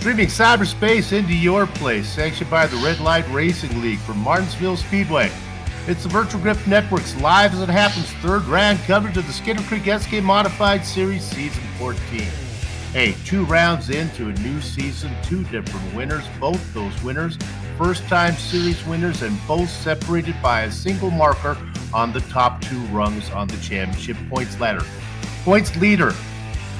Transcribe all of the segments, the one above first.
Streaming cyberspace into your place, sanctioned by the Red Light Racing League from Martinsville Speedway. It's the Virtual Grip Network's Live as It Happens third round coverage of the Skitter Creek SK Modified Series Season 14. Hey, 2 rounds into a new season, 2 different winners, both those winners first-time series winners and both separated by a single marker on the top 2 rungs on the championship points ladder. Points leader.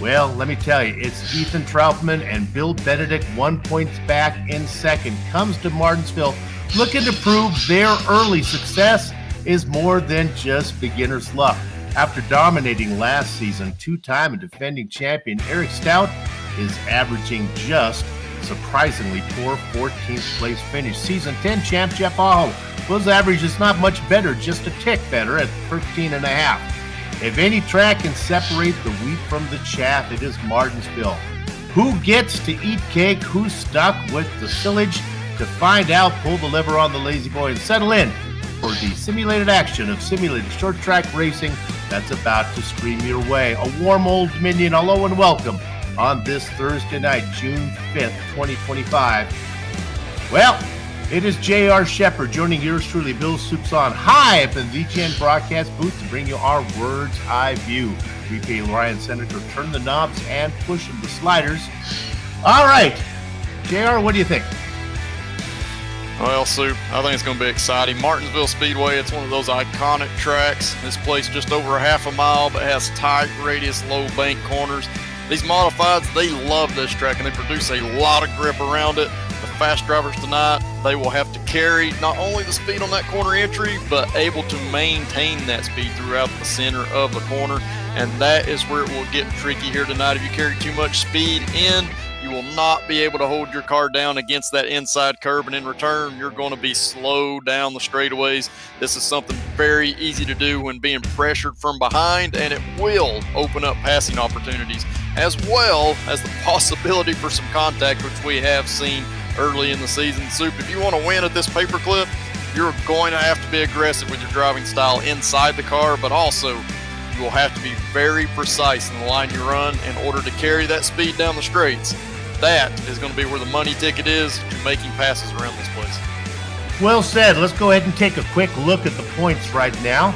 Well, let me tell you, it's Ethan Troutman and Bill Benedict 1 point back in second. Comes to Martinsville looking to prove their early success is more than just beginner's luck. After dominating last season, 2-time and defending champion Eric Stout is averaging just surprisingly poor 14th place finish. Season 10 champ Jeff Aho, his average is not much better, just a tick better at 13.5. If any track can separate the wheat from the chaff, it is Martinsville. Who gets to eat cake? Who's stuck with the silage? To find out, pull the lever on the lazy boy and settle in for the simulated action of simulated short track racing that's about to stream your way. A warm old Dominion hello and welcome on this Thursday night, June 5th, 2025. Well, it is J.R. Shepard joining yours truly, Bill Soupson, high up in the VGN broadcast booth to bring you our Words Eye View. VP Ryan Senator, turn the knobs and push the sliders. All right, J.R., what do you think? Well, Soup, I think it's going to be exciting. Martinsville Speedway, it's one of those iconic tracks. This place just over a half a mile, but has tight radius, low bank corners. These modifieds, they love this track, and they produce a lot of grip around it. The fast drivers tonight, they will have to carry not only the speed on that corner entry, but able to maintain that speed throughout the center of the corner. And that is where it will get tricky here tonight. If you carry too much speed in, you will not be able to hold your car down against that inside curb, and in return, you're going to be slow down the straightaways. This is something very easy to do when being pressured from behind, and it will open up passing opportunities, as well as the possibility for some contact, which we have seen early in the season. Soup, if you want to win at this paperclip, you're going to have to be aggressive with your driving style inside the car, but also you will have to be very precise in the line you run in order to carry that speed down the straights. That is going to be where the money ticket is to making passes around this place. Well said. Let's go ahead and take a quick look at the points right now.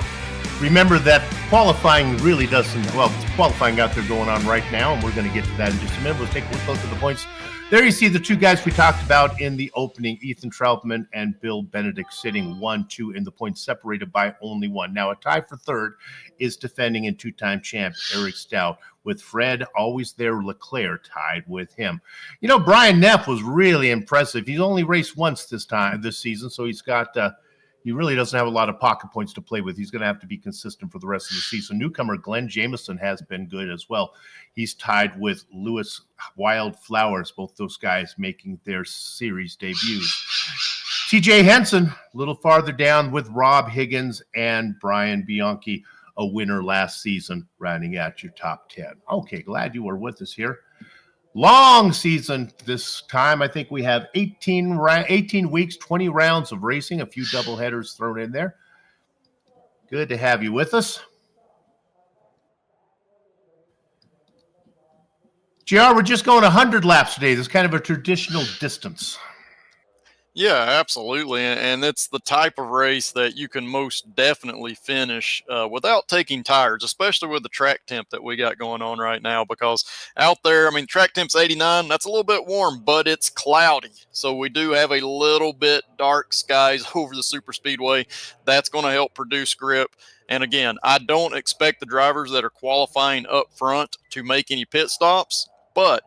Remember that qualifying really doesn't, well, it's qualifying out there going on right now, and we're going to get to that in just a minute. Let's take a quick look at the points. There you see the 2 guys we talked about in the opening, Ethan Troutman and Bill Benedict, sitting 1-2 in the points, separated by only 1. Now, a tie for third is defending and 2-time champ Eric Stout, with Fred, always there, Leclerc tied with him. You know, Brian Neff was really impressive. He's only raced once this season, so he's got he really doesn't have a lot of pocket points to play with. He's going to have to be consistent for the rest of the season. Newcomer Glenn Jameson has been good as well. He's tied with Lewis Wildflowers, both those guys making their series debuts. TJ Henson, a little farther down with Rob Higgins and Brian Bianchi, a winner last season, rounding out your top 10. Okay, glad you were with us here. Long season this time. I think we have 18 weeks, 20 rounds of racing, a few doubleheaders thrown in there. Good to have you with us. JR, we're just going 100 laps today. This is kind of a traditional distance. Yeah, absolutely. And it's the type of race that you can most definitely finish without taking tires, especially with the track temp that we got going on right now. Because out there, I mean, track temp's 89. That's a little bit warm, but it's cloudy. So we do have a little bit dark skies over the super speedway. That's going to help produce grip. And again, I don't expect the drivers that are qualifying up front to make any pit stops, but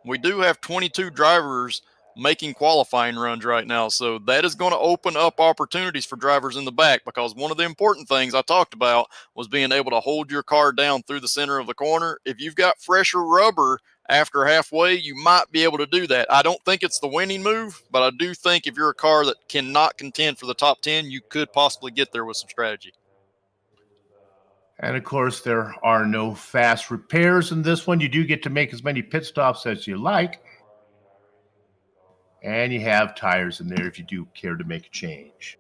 we do have 22 drivers making qualifying runs right now. So that is going to open up opportunities for drivers in the back, because one of the important things I talked about was being able to hold your car down through the center of the corner. If you've got fresher rubber after halfway, you might be able to do that. I don't think it's the winning move, but I do think if you're a car that cannot contend for the top 10, you could possibly get there with some strategy. And of course, there are no fast repairs in this one. You do get to make as many pit stops as you like. And you have tires in there if you do care to make a change.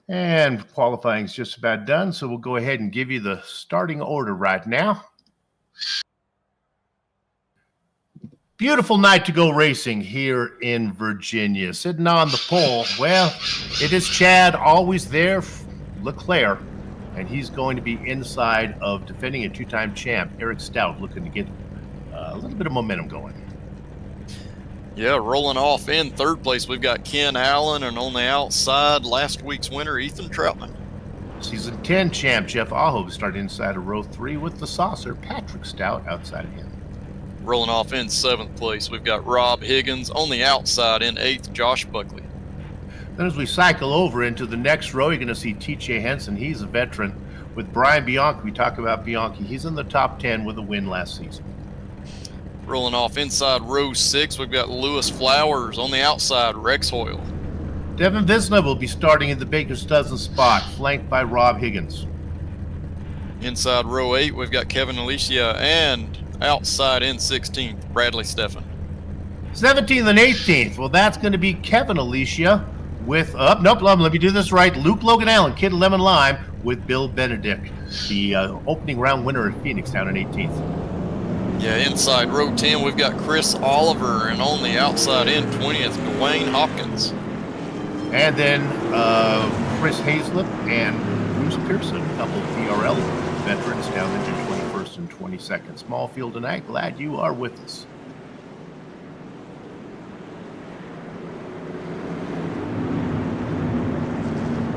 And qualifying is just about done, so we'll go ahead and give you the starting order right now. Beautiful night to go racing here in Virginia. Sitting on the pole, well, it is Chad, always there, Leclerc, and he's going to be inside of defending a two-time champ, Eric Stout, looking to get a little bit of momentum going. Yeah, rolling off in third place, we've got Ken Allen, and on the outside, last week's winner, Ethan Troutman. Season 10 champ Jeff Aho started inside of row 3 with the saucer, Patrick Stout outside of him. Rolling off in seventh place, we've got Rob Higgins. On the outside in eighth, Josh Buckley. Then as we cycle over into the next row, you're going to see T.J. Henson. He's a veteran. With Brian Bianchi, we talk about Bianchi. He's in the top 10 with a win last season. Rolling off inside row 6, we've got Lewis Flowers. On the outside, Rex Hoyle. Devin Visna will be starting in the Baker's Dozen spot, flanked by Rob Higgins. Inside row 8, we've got Kevin Alicia, and outside in 16th, Bradley Steffen. 17th and 18th, well, that's going to be Kevin Alicia with, let me do this right, Luke Logan Allen, Kid Lemon Lime, with Bill Benedict, the opening round winner at Phoenix down in 18th. Yeah, inside row 10, we've got Chris Oliver, and on the outside in 20th, Dwayne Hopkins. And then Chris Hazlett and Bruce Pearson, a couple of VRL veterans down into 21st and 22nd. Small field tonight. Glad you are with us.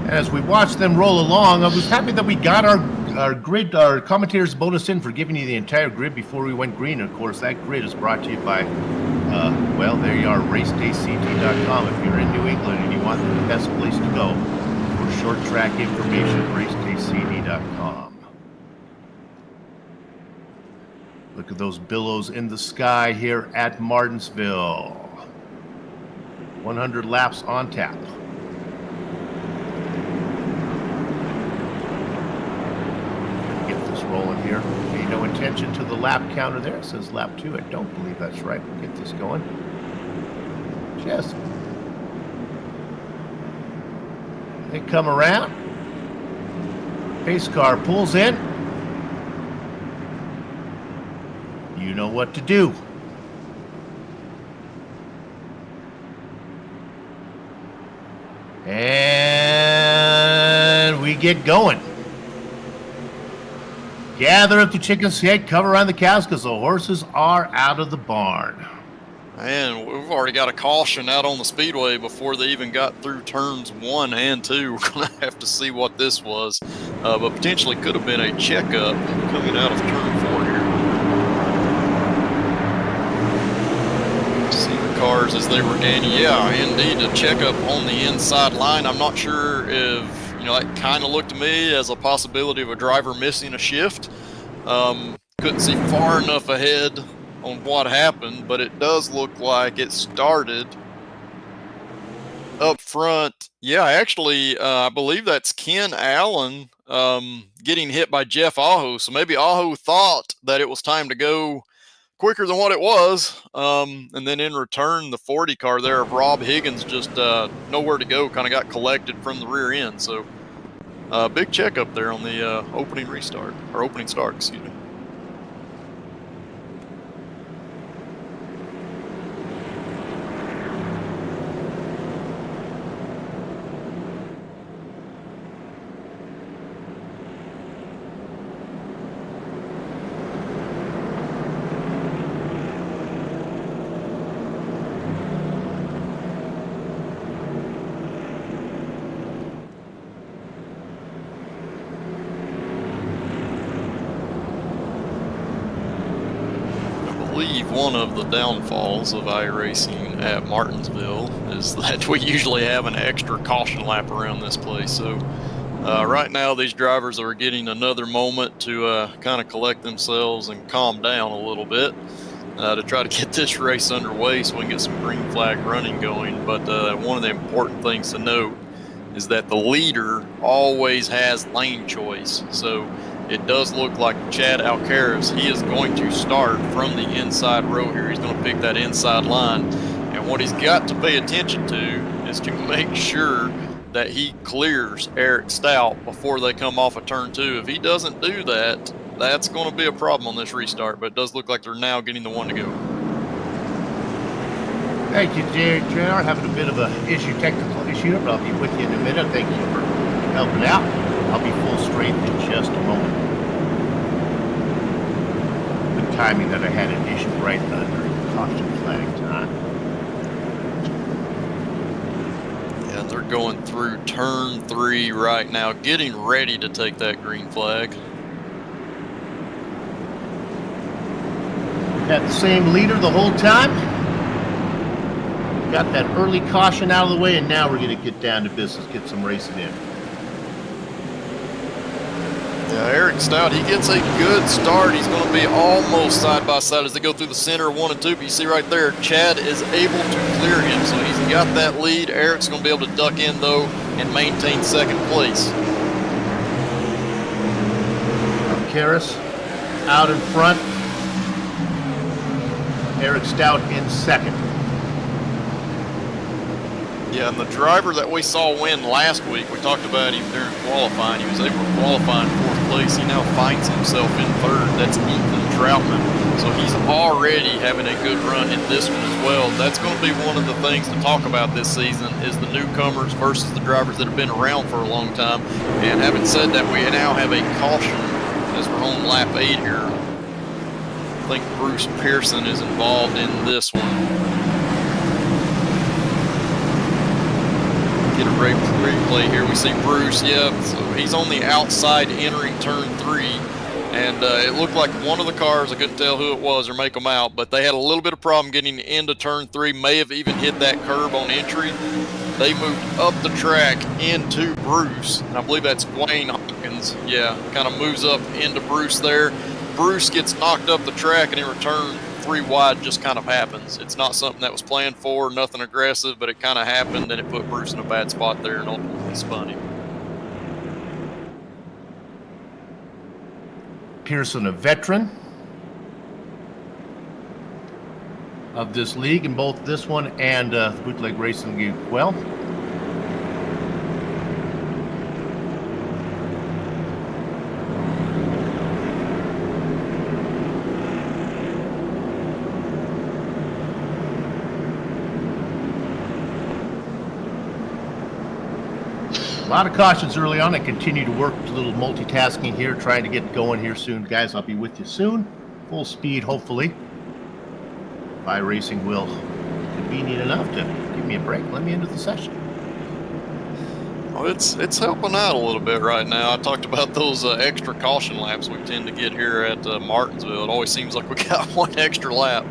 As we watch them roll along, I was happy that we got our grid, our commentators bonus in for giving you the entire grid before we went green. Of course, that grid is brought to you by, there you are, racedaycd.com. If you're in New England and you want the best place to go for short track information, racedaycd.com. Look at those billows in the sky here at Martinsville. 100 laps on tap. Rolling here. Pay no attention to the lap counter there. It says lap 2. I don't believe that's right. We'll get this going. Just. They come around. Pace car pulls in. You know what to do. And we get going. Gather up the chicken's head, cover around the cows, because the horses are out of the barn. And we've already got a caution out on the speedway before they even got through turns 1 and 2. We're going to have to see what this was. But potentially could have been a checkup coming out of turn 4 here. See the cars as they were gaining. Yeah, indeed, a checkup on the inside line. I'm not sure if, that kind of looked to me as a possibility of a driver missing a shift. Couldn't see far enough ahead on what happened, but it does look like it started up front. Yeah, actually, I believe that's Ken Allen getting hit by Jeff Aho. So maybe Aho thought that it was time to go quicker than what it was. And then in return, the 40 car there of Rob Higgins just nowhere to go, kind of got collected from the rear end. So big checkup there on the opening start, excuse me. one of the downfalls of iRacing at Martinsville is that we usually have an extra caution lap around this place. So right now these drivers are getting another moment to kind of collect themselves and calm down a little bit to try to get this race underway so we can get some green flag running going. But one of the important things to note is that the leader always has lane choice. So it does look like Chad Alcaraz, he is going to start from the inside row here. He's going to pick that inside line. And what he's got to pay attention to is to make sure that he clears Eric Stout before they come off of turn 2. If he doesn't do that, that's going to be a problem on this restart, but it does look like they're now getting the one to go. Thank you, JR. Having a bit of a technical issue, but I'll be with you in a minute. Thank you for helping out. I'll be full strength in just a moment. Good timing that I had an issue right under caution flag time. Yeah, they're going through turn 3 right now, getting ready to take that green flag. Got the same leader the whole time. Got that early caution out of the way, and now we're going to get down to business, get some racing in. Yeah, Eric Stout, he gets a good start. He's going to be almost side by side as they go through the center of 1 and 2. But you see right there, Chad is able to clear him, so he's got that lead. Eric's going to be able to duck in, though, and maintain second place. Alcaraz out in front. Eric Stout in second. Yeah, and the driver that we saw win last week, we talked about him during qualifying. He was able to qualify in 4th place. He now finds himself in 3rd. That's Ethan Troutman. So he's already having a good run in this one as well. That's going to be one of the things to talk about this season is the newcomers versus the drivers that have been around for a long time. And having said that, we now have a caution as we're on lap 8 here. I think Bruce Pearson is involved in this one. Get a replay here. We see Bruce, so he's on the outside entering turn 3. And it looked like one of the cars, I couldn't tell who it was or make them out, but they had a little bit of problem getting into turn 3, may have even hit that curb on entry. They moved up the track into Bruce, and I believe that's Dwayne Hawkins. Yeah, kind of moves up into Bruce there. Bruce gets knocked up the track, and in return, 3 wide just kind of happens. It's not something that was planned for, nothing aggressive, but it kind of happened, and it put Bruce in a bad spot there and ultimately spun him. Pearson, a veteran of this league in both this one and Bootleg Racing League well. A lot of cautions early on. I continue to work a little multitasking here, trying to get going here soon. Guys, I'll be with you soon. Full speed, hopefully. iRacing will be convenient enough to give me a break. Let me into the session. Well, it's helping out a little bit right now. I talked about those extra caution laps we tend to get here at Martinsville. It always seems like we got one extra lap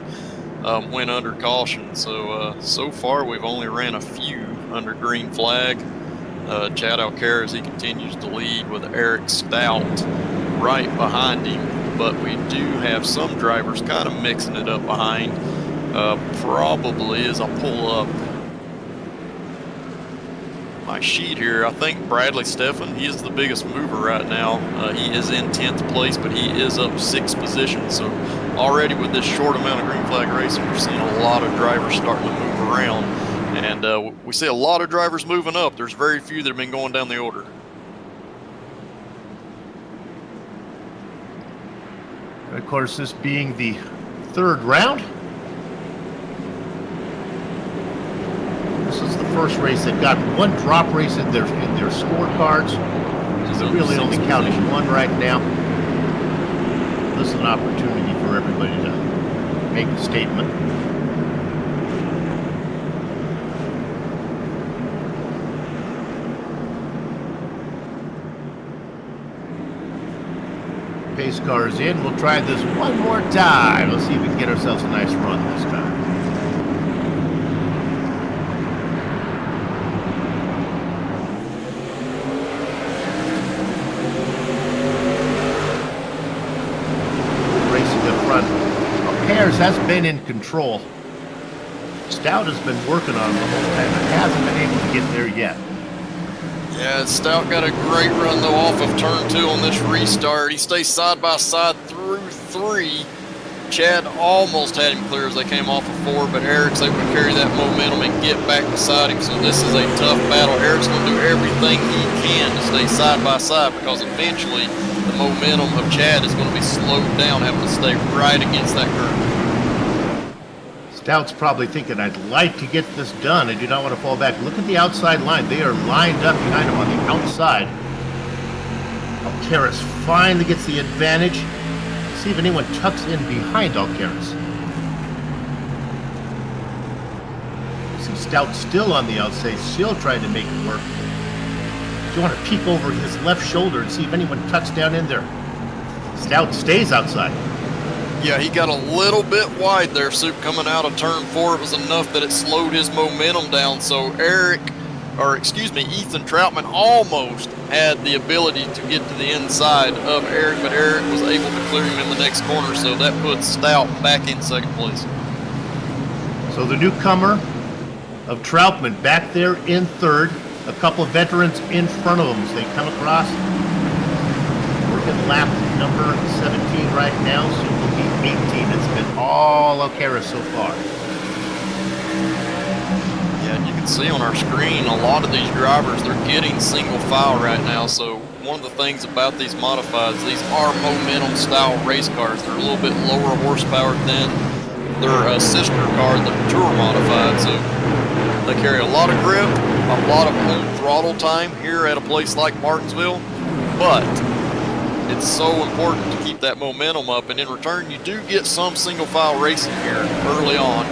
when under caution. So far we've only ran a few under green flag. Chad Alcaraz, he continues to lead with Eric Stout right behind him, but we do have some drivers kind of mixing it up behind. Probably as I pull up my sheet here, I think Bradley Steffen, he is the biggest mover right now. He is in 10th place, but he is up 6 positions. So already with this short amount of green flag racing, we're seeing a lot of drivers starting to move around. And we see a lot of drivers moving up. There's very few that have been going down the order. And of course, this being the 3rd round, this is the first race that got one drop race in their scorecards. They're really only counting one right now. This is an opportunity for everybody to make a statement. Pace car is in. We'll try this one more time. Let's see if we can get ourselves a nice run this time. Racing up front. Paris has been in control. Stout has been working on him the whole time and hasn't been able to get there yet. Yeah, Stout got a great run though off of turn 2 on this restart. He stays side by side through 3. Chad almost had him clear as they came off of 4, but Eric's able to carry that momentum and get back beside him. So this is a tough battle. Eric's going to do everything he can to stay side by side because eventually the momentum of Chad is going to be slowed down, having to stay right against that curve. Stout's probably thinking, I'd like to get this done. I do not want to fall back. Look at the outside line. They are lined up behind him on the outside. Alcaraz finally gets the advantage. See if anyone tucks in behind Alcaraz. See Stout still on the outside, still trying to make it work. You want to peek over his left shoulder and see if anyone tucks down in there. Stout stays outside. Yeah, he got a little bit wide there, Soup, coming out of turn 4. It was enough that it slowed his momentum down. So Ethan Troutman almost had the ability to get to the inside of Eric, but Eric was able to clear him in the next corner. So that puts Stout back in second place. So the newcomer of Troutman back there in third. A couple of veterans in front of them as they come across. Working lap number 17 right now, soon will be 18. It's been all Alcaraz so far. Yeah, and you can see on our screen a lot of these drivers, they're getting single file right now. So one of the things about these modifieds, these are momentum style race cars. They're a little bit lower horsepower than their sister car, the Tour modified. So they carry a lot of grip, a lot of home throttle time here at a place like Martinsville, but it's so important to keep that momentum up, and in return you do get some single file racing here early on.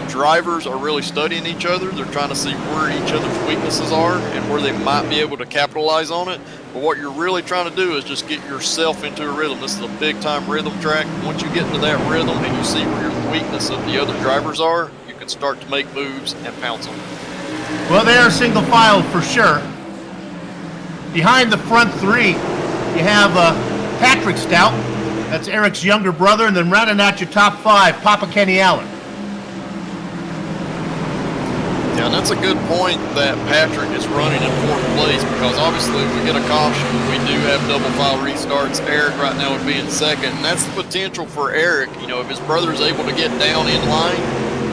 Drivers are really studying each other. They're trying to see where each other's weaknesses are and where they might be able to capitalize on it. But what you're really trying to do is just get yourself into a rhythm. This is a big time rhythm track. Once you get into that rhythm and you see where your weakness of the other drivers are, you can start to make moves and pounce on them. Well, they are single file for sure. Behind the front 3, you have Patrick Stout. That's Eric's younger brother. And then rounding out your top 5, Papa Kenny Allen. Yeah, and that's a good point that Patrick is running in 4th place, because obviously if we get a caution, we do have double file restarts. Eric right now would be in 2nd, and that's the potential for Eric. You know, if his brother is able to get down in line,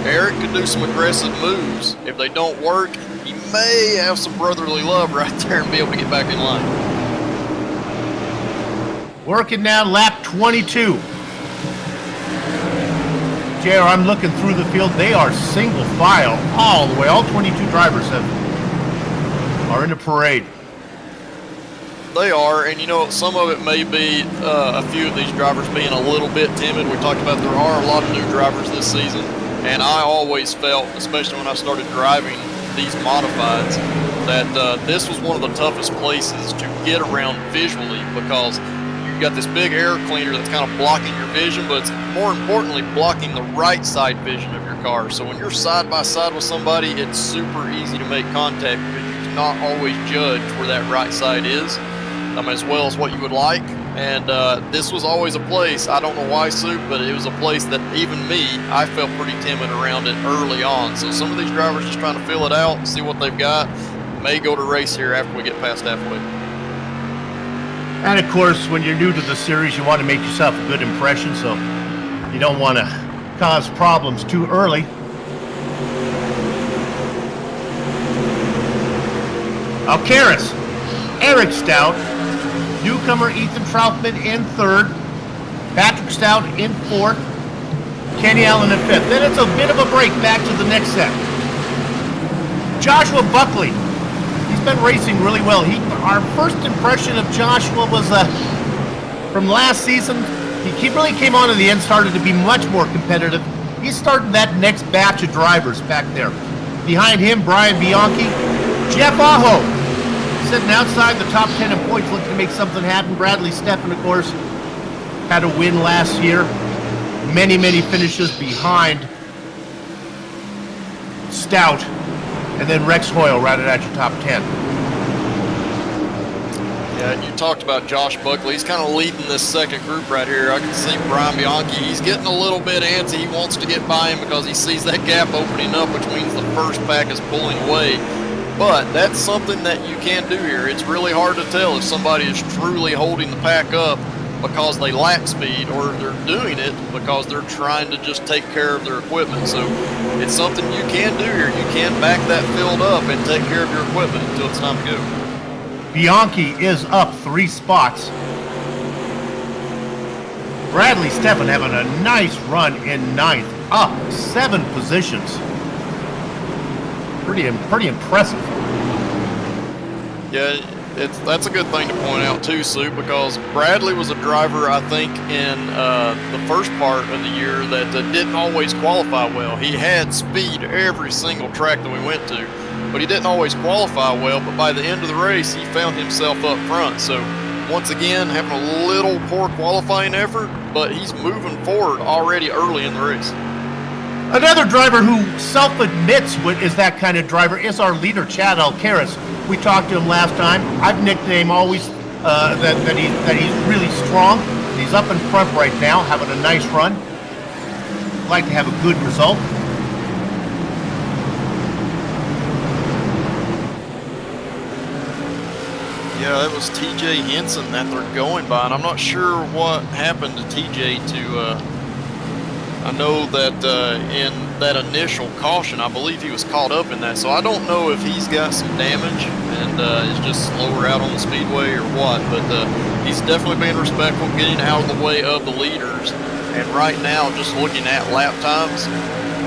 Eric could do some aggressive moves. If they don't work, he may have some brotherly love right there and be able to get back in line. Working now lap 22. JR, I'm looking through the field. They are single file all the way. All 22 drivers are in a parade. They are, and you know, some of it may be a few of these drivers being a little bit timid. We talked about there are a lot of new drivers this season, and I always felt, especially when I started driving these modifieds, that this was one of the toughest places to get around visually, because you've got this big air cleaner that's kind of blocking your vision, but it's more importantly blocking the right side vision of your car. So when you're side by side with somebody, it's super easy to make contact because you cannot always judge where that right side is as well as what you would like. And this was always a place, I don't know why, Soup, but it was a place that even me, I felt pretty timid around it early on. So some of these drivers just trying to feel it out, see what they've got, may go to race here after we get past halfway. And of course, when you're new to the series, you want to make yourself a good impression, so you don't want to cause problems too early. Alcaraz, Eric Stout, newcomer Ethan Troutman in 3rd, Patrick Stout in 4th, Kenny Allen in 5th. Then it's a bit of a break back to the next set. Joshua Buckley. He's been racing really well. Our first impression of Joshua was from last season. He really came on to the end, started to be much more competitive. He's starting that next batch of drivers back there. Behind him, Brian Bianchi. Jeff Aho, sitting outside the top 10 in points, looking to make something happen. Bradley Steffen, of course, had a win last year. Many, many finishes behind Stout, and then Rex Hoyle rounded out your top 10. Yeah, and you talked about Josh Buckley. He's kind of leading this second group right here. I can see Brian Bianchi. He's getting a little bit antsy. He wants to get by him because he sees that gap opening up, which means the first pack is pulling away. But that's something that you can do here. It's really hard to tell if somebody is truly holding the pack up because they lack speed, or they're doing it because they're trying to just take care of their equipment. So it's something you can do here. You can back that field up and take care of your equipment until it's time to go. Bianchi is up 3 spots. Bradley Steffen having a nice run in 9th, up 7 positions. Pretty impressive. Yeah, that's a good thing to point out too, Sue, because Bradley was a driver, I think, in the first part of the year that didn't always qualify well. He had speed every single track that we went to, but he didn't always qualify well. But by the end of the race, he found himself up front. So once again, having a little poor qualifying effort, but he's moving forward already early in the race. Another driver who self-admits is that kind of driver is our leader, Chad Alcaraz. We talked to him last time. I've nicknamed always that he's really strong. He's up in front right now, having a nice run. Like to have a good result. Yeah, it was TJ Henson that they're going by, and I'm not sure what happened to TJ to. I know that in that initial caution, I believe he was caught up in that, so I don't know if he's got some damage and is just slower out on the speedway or what, but he's definitely being respectful, getting out of the way of the leaders. And right now, just looking at lap times,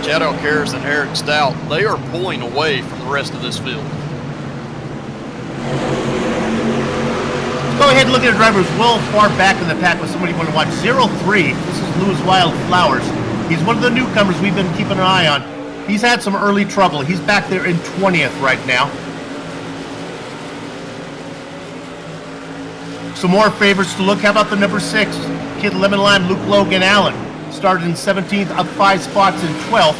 Chad Alcaraz and Eric Stout, they are pulling away from the rest of this field. Go ahead and look at a driver who's well far back in the pack with somebody you want to watch. 0-3, this is Louis Wildflowers. He's one of the newcomers we've been keeping an eye on. He's had some early trouble. He's back there in 20th right now. Some more favorites to look. How about the number 6? Kid Lemon Lime, Luke Logan Allen. Started in 17th, up 5 spots in 12th.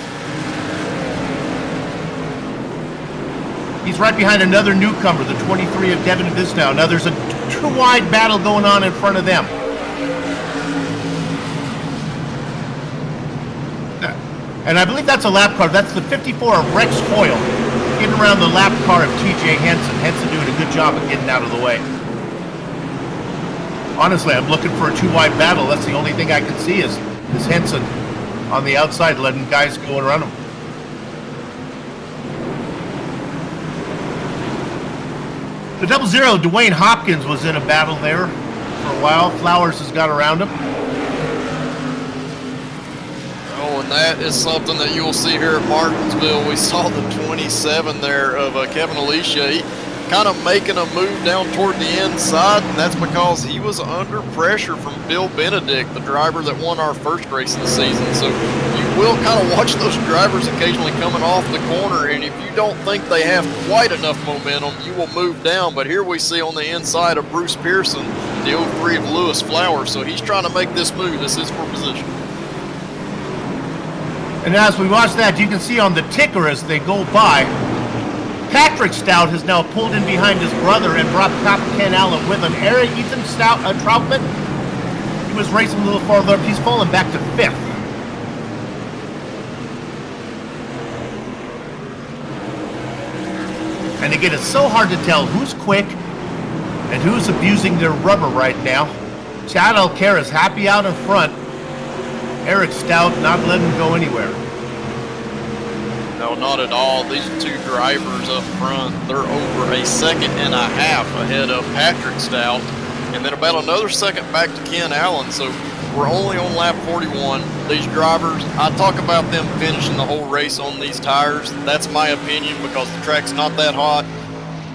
He's right behind another newcomer, the 23 of Devin Visnow. Now there's a 2-wide battle going on in front of them. And I believe that's a lap car. That's the 54 of Rex Hoyle getting around the lap car of TJ Henson. Henson doing a good job of getting out of the way. Honestly, I'm looking for a 2-wide battle. That's the only thing I can see is Henson on the outside letting guys go around him. The 00, Dwayne Hopkins was in a battle there for a while. Flowers has got around him. Oh, and that is something that you'll see here at Martinsville. We saw the 27 there of Kevin Alicia. He kind of making a move down toward the inside, and that's because he was under pressure from Bill Benedict, the driver that won our first race of the season. So you will kind of watch those drivers occasionally coming off the corner, and if you don't think they have quite enough momentum, you will move down. But here we see on the inside of Bruce Pearson, the 03 of Lewis Flowers. So he's trying to make this move. This is for position. And as we watch that, you can see on the ticker as they go by, Patrick Stout has now pulled in behind his brother and brought Papa Ken Allen with him. Ethan Stout, Troutman, he was racing a little farther up. He's fallen back to 5th. And again, it's so hard to tell who's quick and who's abusing their rubber right now. Chad Alcaraz happy out in front. Eric Stout not letting him go anywhere. No, not at all. These two drivers up front, they're over a second and a half ahead of Patrick Stout, and then about another second back to Ken Allen. So we're only on lap 41. These drivers, I talk about them finishing the whole race on these tires. That's my opinion because the track's not that hot.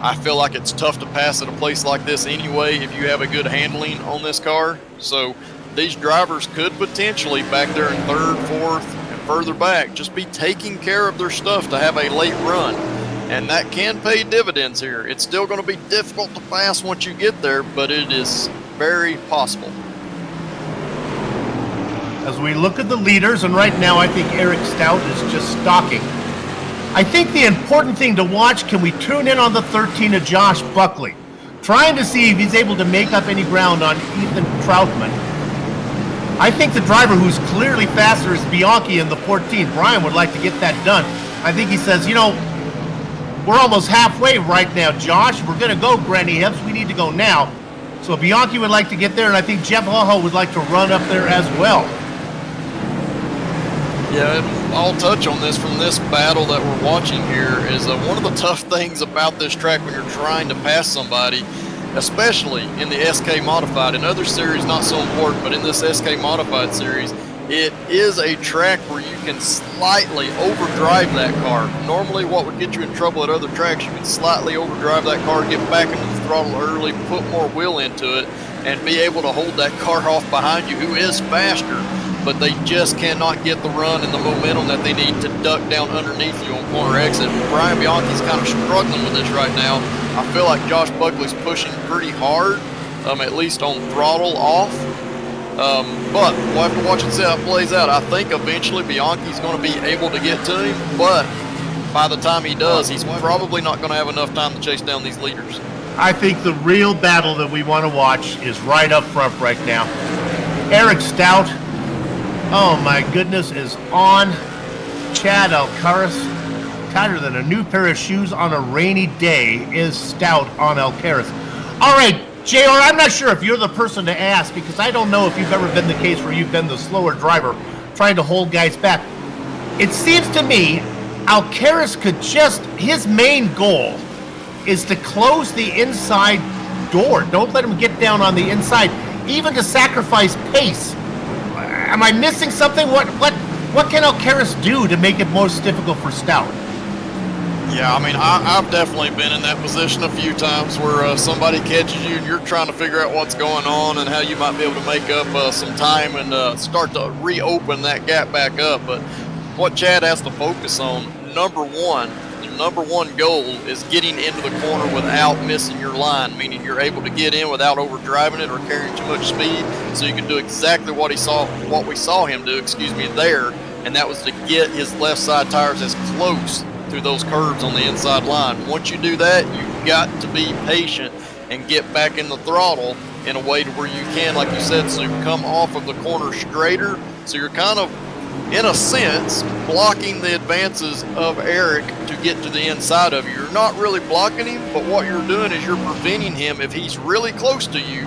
I feel like it's tough to pass at a place like this anyway if you have a good handling on this car. So these drivers could potentially back there in 3rd, 4th, and further back just be taking care of their stuff to have a late run. And that can pay dividends here. It's still going to be difficult to pass once you get there, but it is very possible. as we look at the leaders, and right now I think Eric Stout is just stalking. I think the important thing to watch, can we tune in on the 13 of Josh Buckley? Trying to see if he's able to make up any ground on Ethan Troutman. I think the driver who's clearly faster is Bianchi in the 14. Brian would like to get that done. I think he says, you know, we're almost halfway right now, Josh. We're going to go, Granny Hips. We need to go now. So Bianchi would like to get there, and I think Jeff Hull would like to run up there as well. Yeah, I'll touch on this from this battle that we're watching here is one of the tough things about this track when you're trying to pass somebody, especially in the SK Modified. In other series, not so important, but in this SK Modified series, it is a track where you can slightly overdrive that car. Normally what would get you in trouble at other tracks, you can slightly overdrive that car, get back into the throttle early, put more wheel into it, and be able to hold that car off behind you who is faster, but they just cannot get the run and the momentum that they need to duck down underneath you on corner exit. Brian Bianchi's kind of struggling with this right now. I feel like Josh Buckley's pushing pretty hard, at least on throttle off. But we'll have to watch and see how it plays out. I think eventually Bianchi's going to be able to get to him, but by the time he does, he's probably not going to have enough time to chase down these leaders. I think the real battle that we want to watch is right up front right now. Eric Stout, oh my goodness, is on Chad Alcaraz. Tighter than a new pair of shoes on a rainy day is Stout on Alcaraz. All right, JR, I'm not sure if you're the person to ask, because I don't know if you've ever been the case where you've been the slower driver trying to hold guys back. It seems to me Alcaraz could just, his main goal is to close the inside door. Don't let him get down on the inside, even to sacrifice pace. Am I missing something? What can Alcaraz do to make it most difficult for Stout? Yeah, I mean, I've definitely been in that position a few times where somebody catches you and you're trying to figure out what's going on and how you might be able to make up some time and start to reopen that gap back up. But what Chad has to focus on, number one goal is getting into the corner without missing your line, meaning you're able to get in without overdriving it or carrying too much speed, so you can do exactly what we saw him do, there, and that was to get his left side tires as close through those curves on the inside line. Once you do that, you've got to be patient and get back in the throttle in a way to where you can, like you said, so you come off of the corner straighter, so you're kind of, in a sense, blocking the advances of Eric to get to the inside of you. You're not really blocking him, but what you're doing is you're preventing him. If he's really close to you,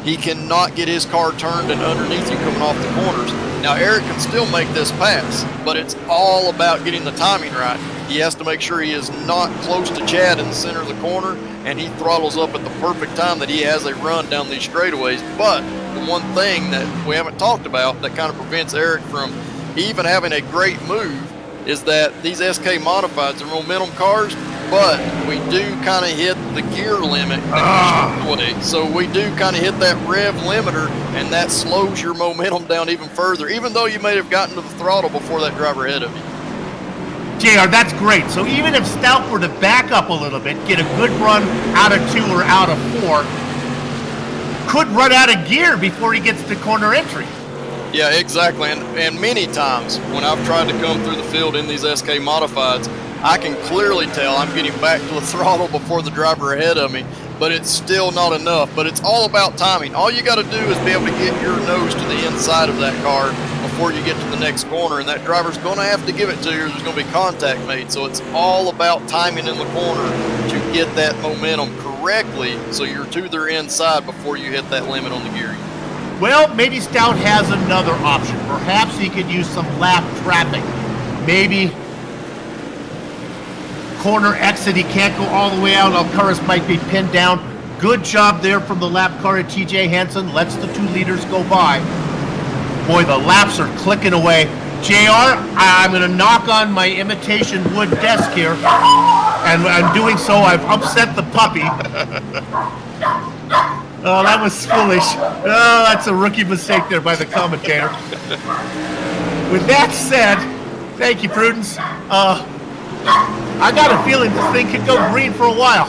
he cannot get his car turned and underneath you coming off the corners. Now, Eric can still make this pass, but it's all about getting the timing right. He has to make sure he is not close to Chad in the center of the corner, and he throttles up at the perfect time that he has a run down these straightaways. But the one thing that we haven't talked about that kind of prevents Eric from even having a great move is that these SK Modifieds are momentum cars, but we do kind of hit the gear limit. So we do kind of hit that rev limiter, and that slows your momentum down even further, even though you may have gotten to the throttle before that driver ahead of you. JR, that's great. So even if Stout were to back up a little bit, get a good run out of 2 or out of 4, could run out of gear before he gets to corner entry. Yeah, exactly. And many times when I've tried to come through the field in these SK Modifieds, I can clearly tell I'm getting back to the throttle before the driver ahead of me, but it's still not enough. But it's all about timing. All you got to do is be able to get your nose to the inside of that car before you get to the next corner, and that driver's going to have to give it to you, or there's going to be contact made. So it's all about timing in the corner to get that momentum correctly so you're to their inside before you hit that limit on the gearing. Well, maybe Stout has another option. Perhaps he could use some lap traffic. Maybe corner exit, he can't go all the way out. Alcaraz might be pinned down. Good job there from the lap car at TJ Hansen. Lets the 2 leaders go by. Boy, the laps are clicking away. JR, I'm going to knock on my imitation wood desk here. And I'm doing so, I've upset the puppy. Oh, that was foolish. Oh, that's a rookie mistake there by the commentator. With that said, thank you, Prudence. I got a feeling this thing could go green for a while.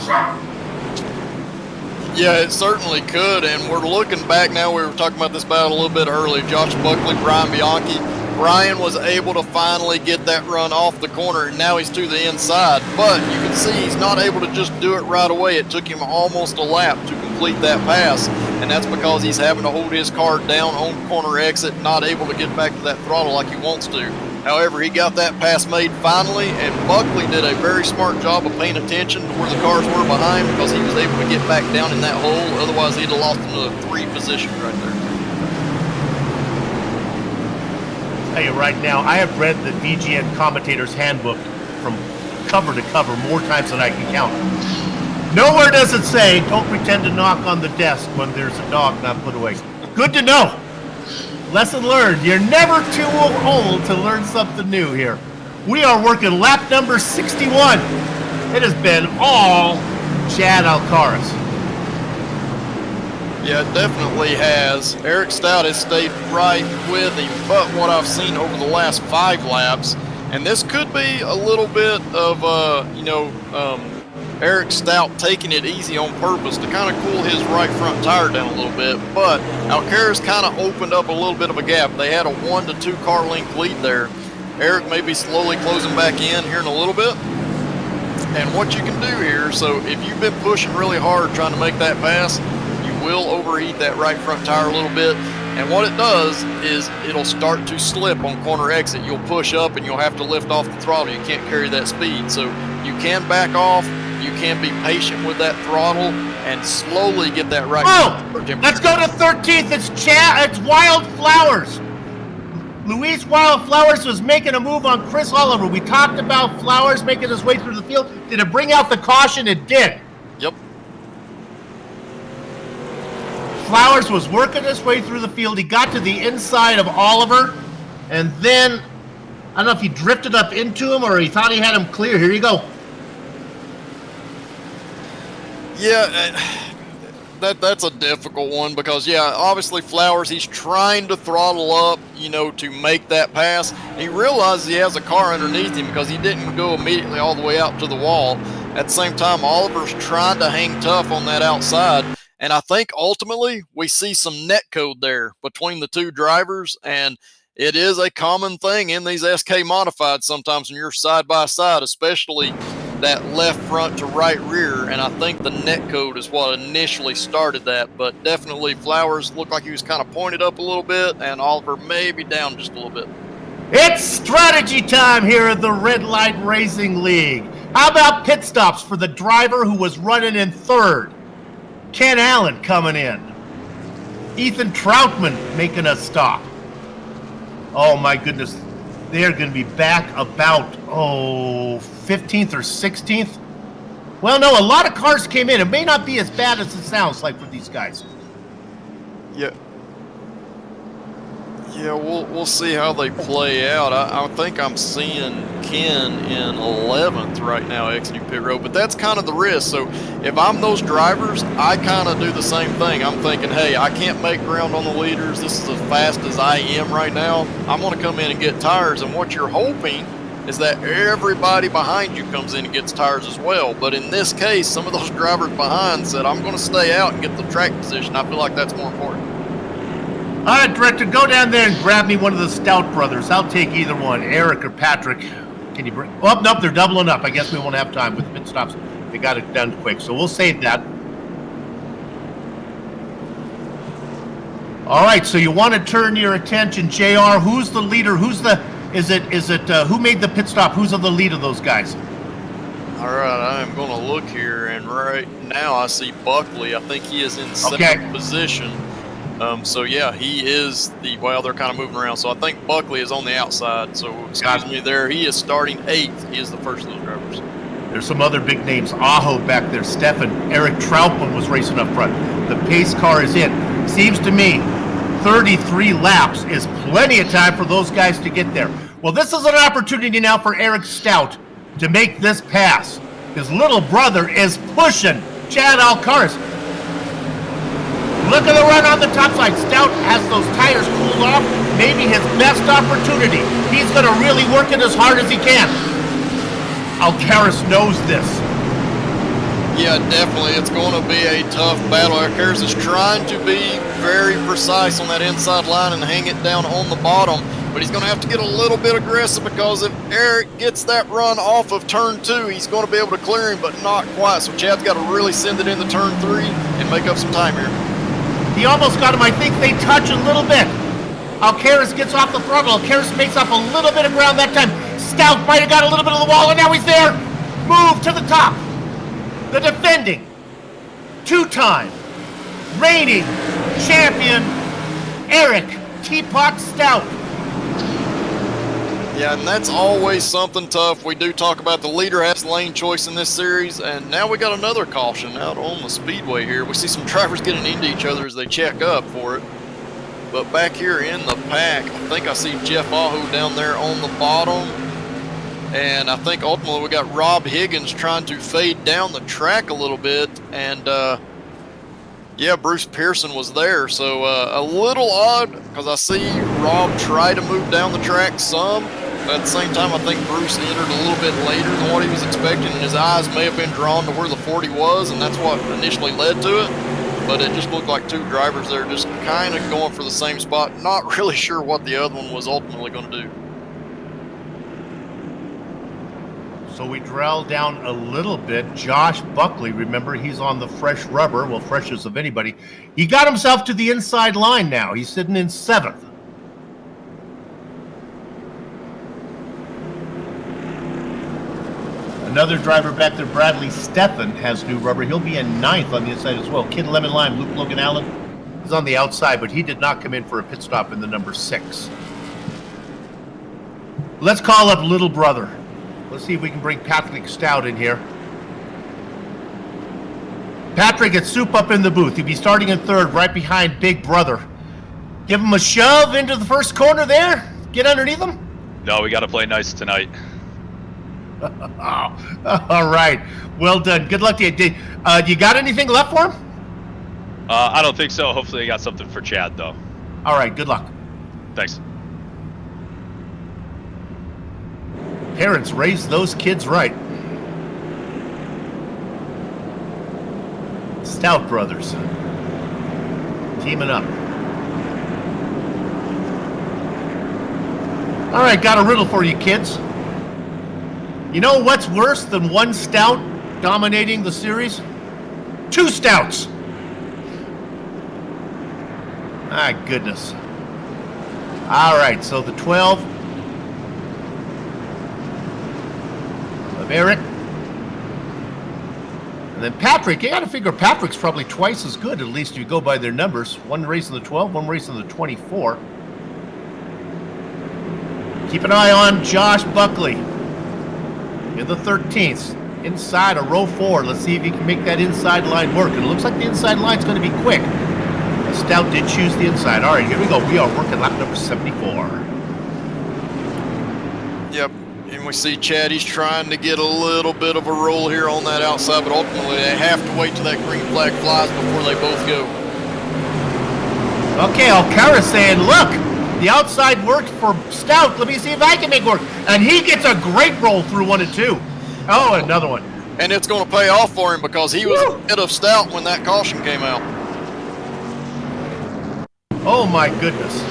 Yeah, it certainly could, and we're looking back now. We were talking about this battle a little bit earlier. Josh Buckley, Brian Bianchi. Brian was able to finally get that run off the corner, and now he's to the inside. But you can see he's not able to just do it right away. It took him almost a lap to complete that pass, and that's because he's having to hold his car down on corner exit, not able to get back to that throttle like he wants to. However, he got that pass made finally, and Buckley did a very smart job of paying attention to where the cars were behind because he was able to get back down in that hole. Otherwise, he'd have lost into a 3 position right there. I'll tell you right now, I have read the DGN Commentator's Handbook from cover to cover more times than I can count. Nowhere does it say, don't pretend to knock on the desk when there's a dog not put away. Good to know. Lesson learned. You're never too old to learn something new here. We are working lap number 61. It has been all Chad Alcaraz. Yeah, it definitely has. Eric Stout has stayed right with him, but what I've seen over the last 5 laps, and this could be a little bit of, Eric Stout taking it easy on purpose to kind of cool his right front tire down a little bit, but Alcaraz kind of opened up a little bit of a gap. They had a 1 to 2 car length lead there. Eric may be slowly closing back in here in a little bit. And what you can do here, so if you've been pushing really hard trying to make that pass, you will overheat that right front tire a little bit. And what it does is it'll start to slip on corner exit. You'll push up and you'll have to lift off the throttle. You can't carry that speed. So you can back off. You can be patient with that throttle and slowly get that right. Let's go to 13th. It's Wildflowers. Luis Wildflowers was making a move on Chris Oliver. We talked about Flowers making his way through the field. Did it bring out the caution? It did. Yep. Flowers was working his way through the field. He got to the inside of Oliver, and then I don't know if he drifted up into him or he thought he had him clear. Here you go. Yeah, that's a difficult one because, yeah, obviously Flowers, he's trying to throttle up, to make that pass. He realizes he has a car underneath him because he didn't go immediately all the way out to the wall. At the same time, Oliver's trying to hang tough on that outside. And I think ultimately we see some net code there between the two drivers, and it is a common thing in these SK modifieds sometimes when you're side by side, especially that left front to right rear, and I think the net code is what initially started that, but definitely Flowers looked like he was kind of pointed up a little bit, and Oliver maybe down just a little bit. It's strategy time here at the Red Light Racing League. How about pit stops for the driver who was running in third? Ken Allen coming in. Ethan Troutman making a stop. Oh my goodness. They're going to be back about, 15th or 16th. Well, no, a lot of cars came in. It may not be as bad as it sounds like for these guys. Yeah, we'll see how they play out. I think I'm seeing Ken in 11th right now exiting pit road, but that's kind of the risk. So if I'm those drivers, I kind of do the same thing. I'm thinking, hey, I can't make ground on the leaders. This is as fast as I am right now. I'm going to come in and get tires, and what you're hoping is that everybody behind you comes in and gets tires as well. But in this case, some of those drivers behind said, I'm going to stay out and get the track position. I feel like that's more important. All right, Director, go down there and grab me one of the Stout brothers. I'll take either one, Eric or Patrick. Can you bring? Oh, nope, they're doubling up. I guess we won't have time with pit stops. They got it done quick, so we'll save that. All right, so you want to turn your attention, JR. Who's the leader? Is it who made the pit stop? Who's on the lead of those guys? All right, I am going to look here, and right now I see Buckley. I think he is in second position. So yeah, he is they're kind of moving around. So I think Buckley is on the outside. So excuse me there. He is starting 8th. He is the first of the drivers. There's some other big names. Aho back there. Stefan. Eric Troutman was racing up front. The pace car is in. Seems to me 33 laps is plenty of time for those guys to get there. Well, this is an opportunity now for Eric Stout to make this pass. His little brother is pushing Chad Alcaraz. Look at the run on the top side. Stout has those tires cooled off. Maybe his best opportunity. He's going to really work it as hard as he can. Alcaraz knows this. Yeah, definitely. It's going to be a tough battle. Harris is trying to be very precise on that inside line and hang it down on the bottom, but he's going to have to get a little bit aggressive because if Eric gets that run off of turn 2, he's going to be able to clear him, but not quite. So Chad's got to really send it into turn 3 and make up some time here. He almost got him. I think they touch a little bit. Alcaraz gets off the throttle. Alcaraz makes up a little bit of ground that time. Stout might have got a little bit of the wall, and now he's there. Move to the top. The defending, two-time, reigning champion, Eric Teapot Stout. Yeah, and that's always something tough. We do talk about the leader has lane choice in this series, and now we got another caution out on the Speedway here. We see some drivers getting into each other as they check up for it. But back here in the pack, I think I see Jeff Aho down there on the bottom. And I think ultimately we got Rob Higgins trying to fade down the track a little bit. And yeah, Bruce Pearson was there. So a little odd because I see Rob try to move down the track some. But at the same time, I think Bruce entered a little bit later than what he was expecting. And his eyes may have been drawn to where the 40 was. And that's what initially led to it. But it just looked like two drivers there just kind of going for the same spot. Not really sure what the other one was ultimately going to do. So we drill down a little bit. Josh Buckley, remember, he's on the fresh rubber, well, freshest of anybody. He got himself to the inside line now. He's sitting in 7th. Another driver back there, Bradley Stephan, has new rubber. He'll be in 9th on the inside as well. Kid Lemon Lime, Luke Logan Allen, is on the outside, but he did not come in for a pit stop in the number 6. Let's call up little brother. Let's see if we can bring Patrick Stout in here. Patrick, it's soup up in the booth. He'll be starting in 3rd, right behind Big Brother. Give him a shove into the first corner there. Get underneath him. No, we got to play nice tonight. All right. Well done. Good luck to you. You got anything left for him? I don't think so. Hopefully you got something for Chad, though. All right. Good luck. Thanks. Parents, raise those kids right. Stout brothers. Teaming up. All right, got a riddle for you kids. You know what's worse than one Stout dominating the series? 2 Stouts. My goodness. All right, so the 12 of Eric. And then Patrick, you got to figure Patrick's probably twice as good, at least if you go by their numbers. One race in the 12, one race in the 24. Keep an eye on Josh Buckley in the 13th, inside of row 4. Let's see if he can make that inside line work. And it looks like the inside line's going to be quick. Stout did choose the inside. All right, here we go. We are working lap number 74. Yep. And we see Chad, he's trying to get a little bit of a roll here on that outside, but ultimately they have to wait till that green flag flies before they both go. Okay, Alcaraz saying, look, the outside worked for Stout. Let me see if I can make work. And he gets a great roll through 1 and 2. Oh, another one. And it's going to pay off for him because he was ahead of Stout when that caution came out. Oh, my goodness.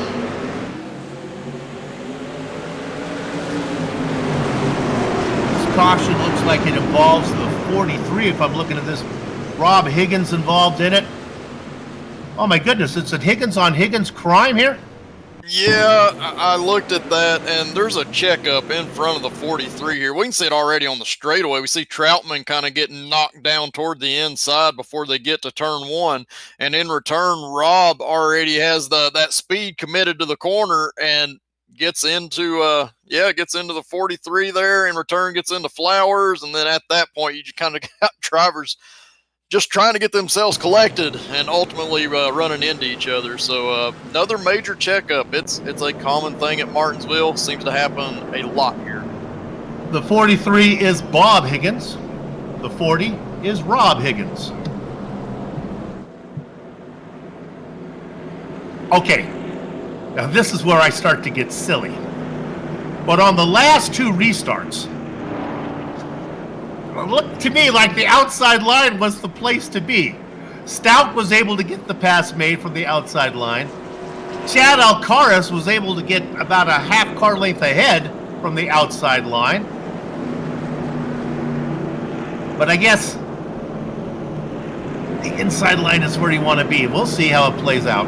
Caution looks like it involves the 43 if I'm looking at this. Rob Higgins involved in it. Oh my goodness, it's a Higgins on Higgins crime here? Yeah, I looked at that, and there's a checkup in front of the 43 here. We can see it already on the straightaway. We see Troutman kind of getting knocked down toward the inside before they get to turn 1. And in return, Rob already has that speed committed to the corner and gets into the 43 there. In return, gets into Flowers. And then at that point, you just kind of got drivers just trying to get themselves collected and ultimately running into each other. So another major checkup. It's a common thing at Martinsville. Seems to happen a lot here. The 43 is Bob Higgins. The 40 is Rob Higgins. Okay, now this is where I start to get silly. But on the last 2 restarts, looked to me like the outside line was the place to be. Stout was able to get the pass made from the outside line. Chad Alcaraz was able to get about a half car length ahead from the outside line. But I guess the inside line is where you want to be. We'll see how it plays out.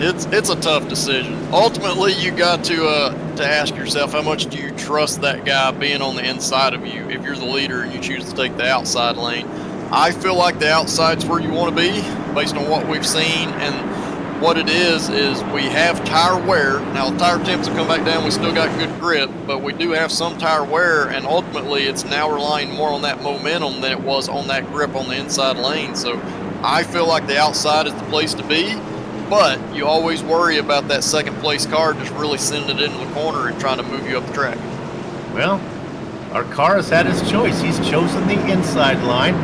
It's a tough decision. Ultimately, you got to ask yourself, how much do you trust that guy being on the inside of you if you're the leader and you choose to take the outside lane? I feel like the outside's where you want to be based on what we've seen, and what it is we have tire wear. Now, the tire temps have come back down. We still got good grip, but we do have some tire wear, and ultimately it's now relying more on that momentum than it was on that grip on the inside lane. So I feel like the outside is the place to be. But you always worry about that second place car just really sending it into the corner and trying to move you up the track. Well, our car has had his choice. He's chosen the inside line.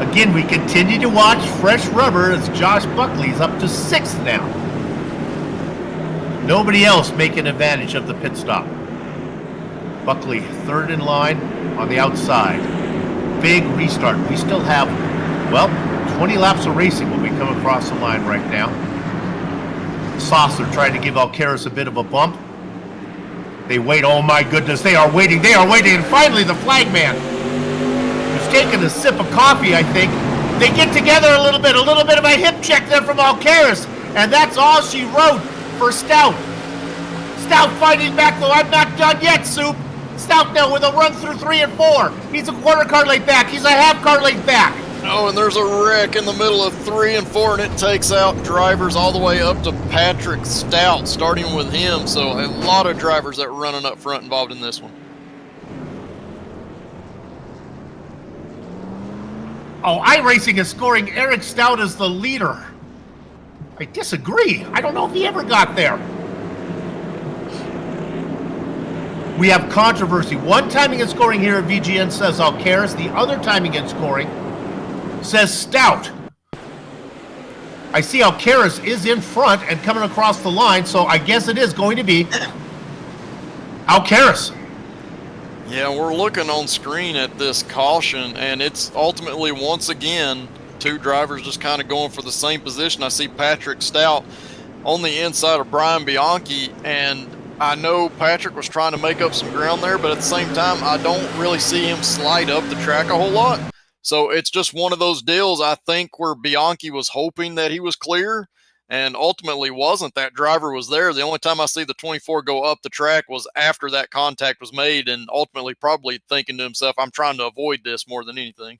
Again, we continue to watch fresh rubber as Josh Buckley's up to 6th now. Nobody else making advantage of the pit stop. Buckley 3rd in line on the outside. Big restart. We still have, well, 20 laps of racing when we come across the line right now. Saucer trying to give Alcaraz a bit of a bump. They wait. Oh my goodness, they are waiting. And finally the flag man, who's taking a sip of coffee, I think. They get together a little bit of a hip check there from Alcaraz, and that's all she wrote for Stout. Stout fighting back though. I'm not done yet, Soup. Stout now with a run through 3 and 4. He's a quarter car length back. He's a half car length back. Oh, and there's a wreck in the middle of 3 and 4, and it takes out drivers all the way up to Patrick Stout, starting with him. So a lot of drivers that were running up front involved in this one. Oh, iRacing is scoring Eric Stout as the leader. I disagree. I don't know if he ever got there. We have controversy. One timing and scoring here at VGN says Alcaraz. The other timing and scoring says Stout. I see Alcaraz is in front and coming across the line, so I guess it is going to be Alcaraz. Yeah, we're looking on screen at this caution, and it's ultimately, once again, 2 drivers just kind of going for the same position. I see Patrick Stout on the inside of Brian Bianchi, and I know Patrick was trying to make up some ground there, but at the same time, I don't really see him slide up the track a whole lot. So it's just one of those deals, I think, where Bianchi was hoping that he was clear and ultimately wasn't. That driver was there. The only time I see the 24 go up the track was after that contact was made, and ultimately probably thinking to himself, I'm trying to avoid this more than anything.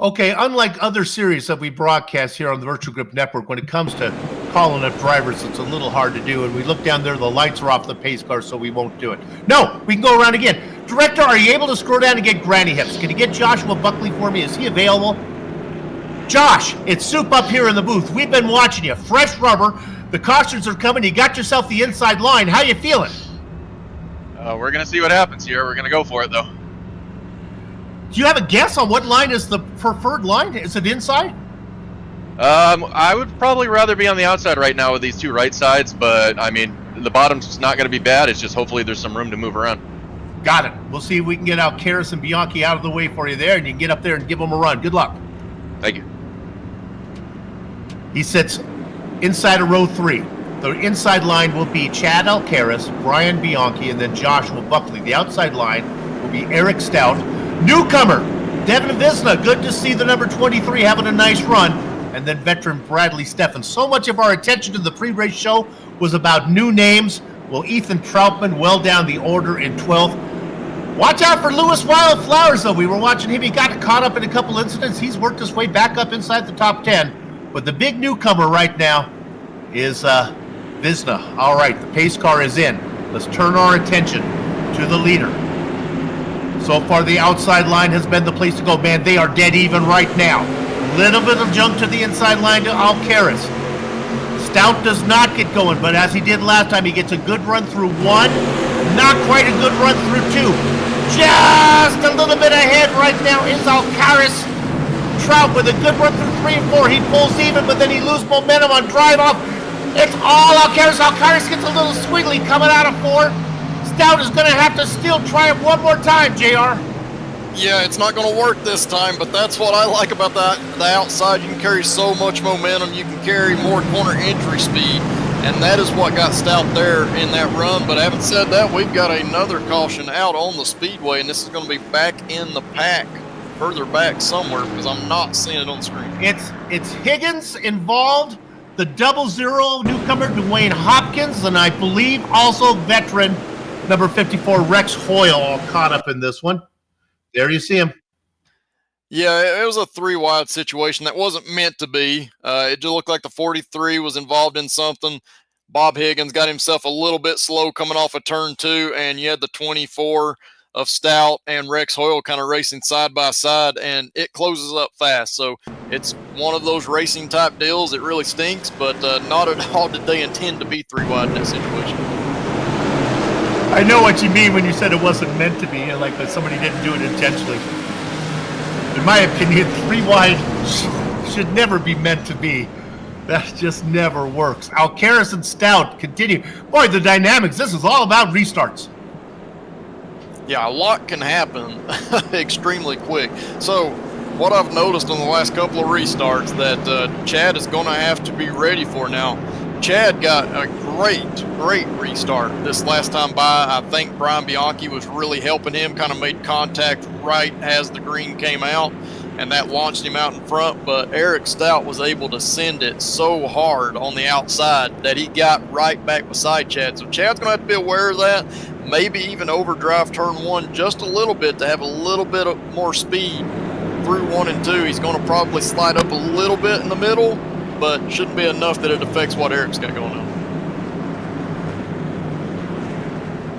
Okay, unlike other series that we broadcast here on the Virtual Grip Network, when it comes to calling up drivers, it's a little hard to do, and we look down there, the lights are off the pace car, so we won't do it. No, we can go around again. Director, are you able to scroll down and get Granny Hips? Can you get Joshua Buckley for me? Is he available? Josh, it's Soup up here in the booth. We've been watching you. Fresh rubber. The cautions are coming. You got yourself the inside line. How you feeling? We're going to see what happens here. We're going to go for it, though. Do you have a guess on what line is the preferred line? Is it inside? I would probably rather be on the outside right now with these 2 right sides, but, I mean, the bottom's not going to be bad. It's just hopefully there's some room to move around. Got it. We'll see if we can get Alcaraz and Bianchi out of the way for you there, and you can get up there and give them a run. Good luck. Thank you. He sits inside of row 3. The inside line will be Chad Alcaraz, Brian Bianchi, and then Joshua Buckley. The outside line will be Eric Stout. Newcomer, Devin Visna. Good to see the number 23 having a nice run. And then veteran Bradley Steffen. So much of our attention to the pre-race show was about new names. Well, Ethan Troutman well down the order in 12th. Watch out for Lewis Wildflowers, though. We were watching him. He got caught up in a couple incidents. He's worked his way back up inside the top 10. But the big newcomer right now is Visna. All right, the pace car is in. Let's turn our attention to the leader. So far, the outside line has been the place to go. Man, they are dead even right now. Little bit of junk to the inside line to Alcaraz. Stout does not get going, but as he did last time, he gets a good run through 1. Not quite a good run through 2. Just a little bit ahead right now is Alcaraz. Trout with a good run through 3 and 4. He pulls even, but then he loses momentum on drive off. It's all Alcaraz. Alcaraz gets a little squiggly coming out of 4. Stout is going to have to still try it one more time, JR. Yeah, it's not going to work this time, but that's what I like about the outside. You can carry so much momentum. You can carry more corner entry speed, and that is what got Stout there in that run. But having said that, we've got another caution out on the Speedway, and this is going to be back in the pack, further back somewhere, because I'm not seeing it on the screen. It's Higgins involved, the 00 newcomer Dwayne Hopkins, and I believe also veteran number 54 Rex Hoyle all caught up in this one. There you see him. Yeah, it was a 3-wide situation that wasn't meant to be. It just looked like the 43 was involved in something. Bob Higgins got himself a little bit slow coming off of turn 2, and you had the 24 of Stout and Rex Hoyle kind of racing side by side, and it closes up fast. So it's one of those racing type deals. It really stinks, but not at all did they intend to be 3-wide in that situation. I know what you mean when you said it wasn't meant to be, like that somebody didn't do it intentionally. In my opinion, 3-wide should never be meant to be. That just never works. Alcaraz and Stout continue. Boy, the dynamics, this is all about restarts. Yeah, a lot can happen extremely quick. So what I've noticed on the last couple of restarts that Chad is going to have to be ready for now. Chad got a great restart this last time by. I think Brian Bianchi was really helping him, kind of made contact right as the green came out, and that launched him out in front. But Eric Stout was able to send it so hard on the outside that he got right back beside Chad. So Chad's going to have to be aware of that, maybe even overdrive turn 1 just a little bit to have a little bit of more speed through 1 and 2. He's going to probably slide up a little bit in the middle, but shouldn't be enough that it affects what Eric's got going on.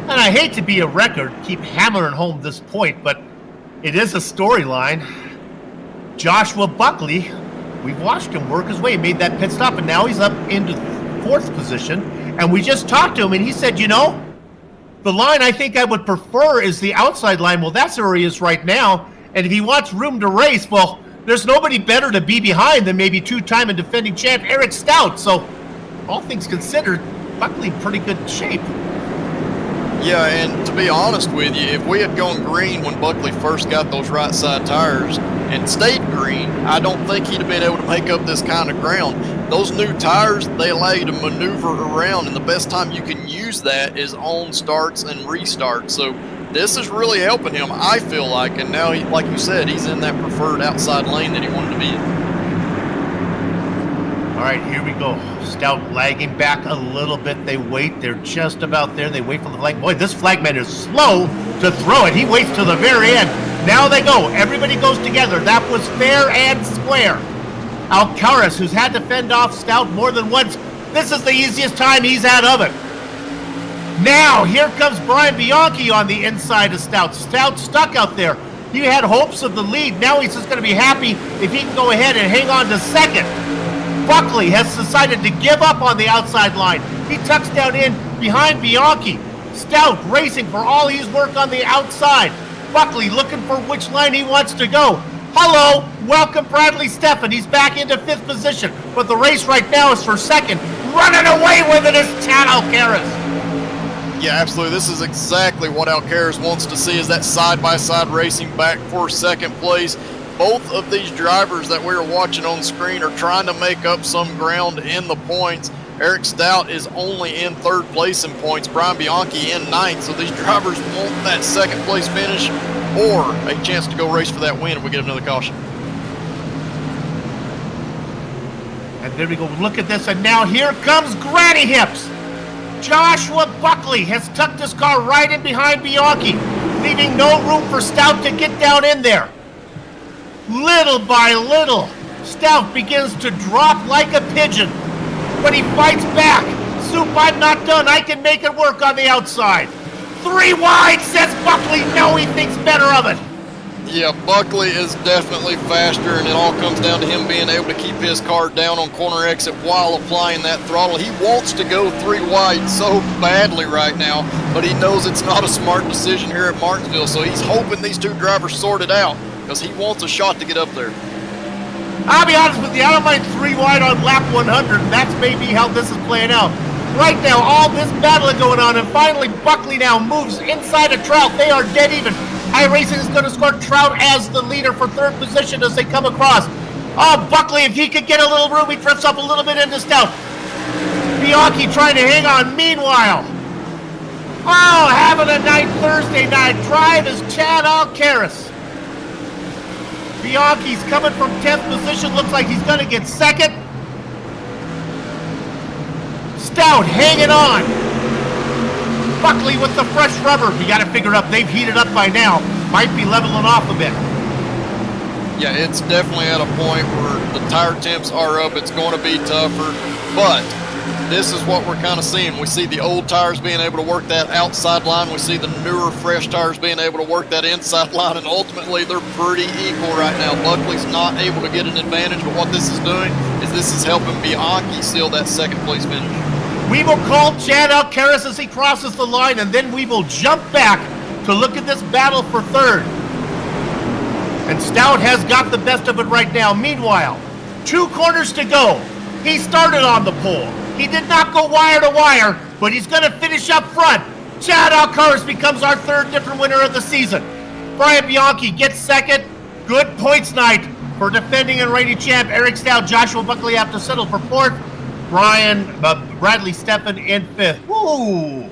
And I hate to be a record, keep hammering home this point, but it is a storyline. Joshua Buckley, we've watched him work his way. He made that pit stop, and now he's up into 4th position. And we just talked to him, and he said, you know, the line I think I would prefer is the outside line. Well, that's where he is right now. And if he wants room to race, well, there's nobody better to be behind than maybe 2-time and defending champ Eric Stout. So, all things considered, Buckley in pretty good shape. Yeah, and to be honest with you, if we had gone green when Buckley first got those right side tires and stayed green, I don't think he'd have been able to make up this kind of ground. Those new tires, they allow you to maneuver around, and the best time you can use that is on starts and restarts. So this is really helping him, I feel like, and now, like you said, he's in that preferred outside lane that he wanted to be in. All right, here we go. Stout lagging back a little bit. They wait. They're just about there. They wait for the flag. Boy, this flagman is slow to throw it. He waits to the very end. Now they go. Everybody goes together. That was fair and square. Alcaraz, who's had to fend off Stout more than once, this is the easiest time he's had of it. Now, here comes Brian Bianchi on the inside of Stout. Stout stuck out there. He had hopes of the lead. Now he's just going to be happy if he can go ahead and hang on to second. Buckley has decided to give up on the outside line. He tucks down in behind Bianchi. Stout racing for all his work on the outside. Buckley looking for which line he wants to go. Hello, welcome Bradley Steffen. He's back into 5th position, but the race right now is for second. Running away with it is Chad Alcaraz. Yeah, absolutely. This is exactly what Alcaraz wants to see, is that side-by-side racing back for second place. Both of these drivers that we are watching on screen are trying to make up some ground in the points. Eric Stout is only in 3rd place in points. Brian Bianchi in 9th. So these drivers want that second place finish or a chance to go race for that win if we get another caution. And there we go. Look at this. And now here comes Granny Hips. Joshua Buckley has tucked his car right in behind Bianchi, leaving no room for Stout to get down in there. Little by little, Stout begins to drop like a pigeon, but he fights back. Soup, I'm not done. I can make it work on the outside. 3 wide, says Buckley. No, he thinks better of it. Yeah, Buckley is definitely faster, and it all comes down to him being able to keep his car down on corner exit while applying that throttle. He wants to go 3 wide so badly right now, but he knows it's not a smart decision here at Martinsville, so he's hoping these 2 drivers sort it out, because he wants a shot to get up there. I'll be honest with you, I don't mind 3 wide on lap 100, and that's maybe how this is playing out. Right now, all this battling going on, and finally Buckley now moves inside of Trout. They are dead even. iRacing is going to score Trout as the leader for third position as they come across. Oh, Buckley, if he could get a little room, he drifts up a little bit into Stout. Bianchi trying to hang on. Meanwhile, oh, having a night Thursday night drive is Chad Alcaraz. Bianchi's coming from 10th position. Looks like he's going to get second. Stout hanging on. Buckley with the fresh rubber. You got to figure up, they've heated up by now. Might be leveling off a bit. Yeah, it's definitely at a point where the tire temps are up. It's going to be tougher, but this is what we're kind of seeing. We see the old tires being able to work that outside line. We see the newer, fresh tires being able to work that inside line, and ultimately they're pretty equal right now. Buckley's not able to get an advantage, but what this is doing is this is helping Bianchi seal that second place finish. We will call Chad Alcaraz as he crosses the line, and then we will jump back to look at this battle for third. And Stout has got the best of it right now. Meanwhile, 2 corners to go. He started on the pole. He did not go wire to wire, but he's going to finish up front. Chad Alcaraz becomes our third different winner of the season. Brian Bianchi gets second. Good points night for defending and reigning champ Eric Stout. Joshua Buckley have to settle for fourth. Bradley Steffen in fifth. Woo!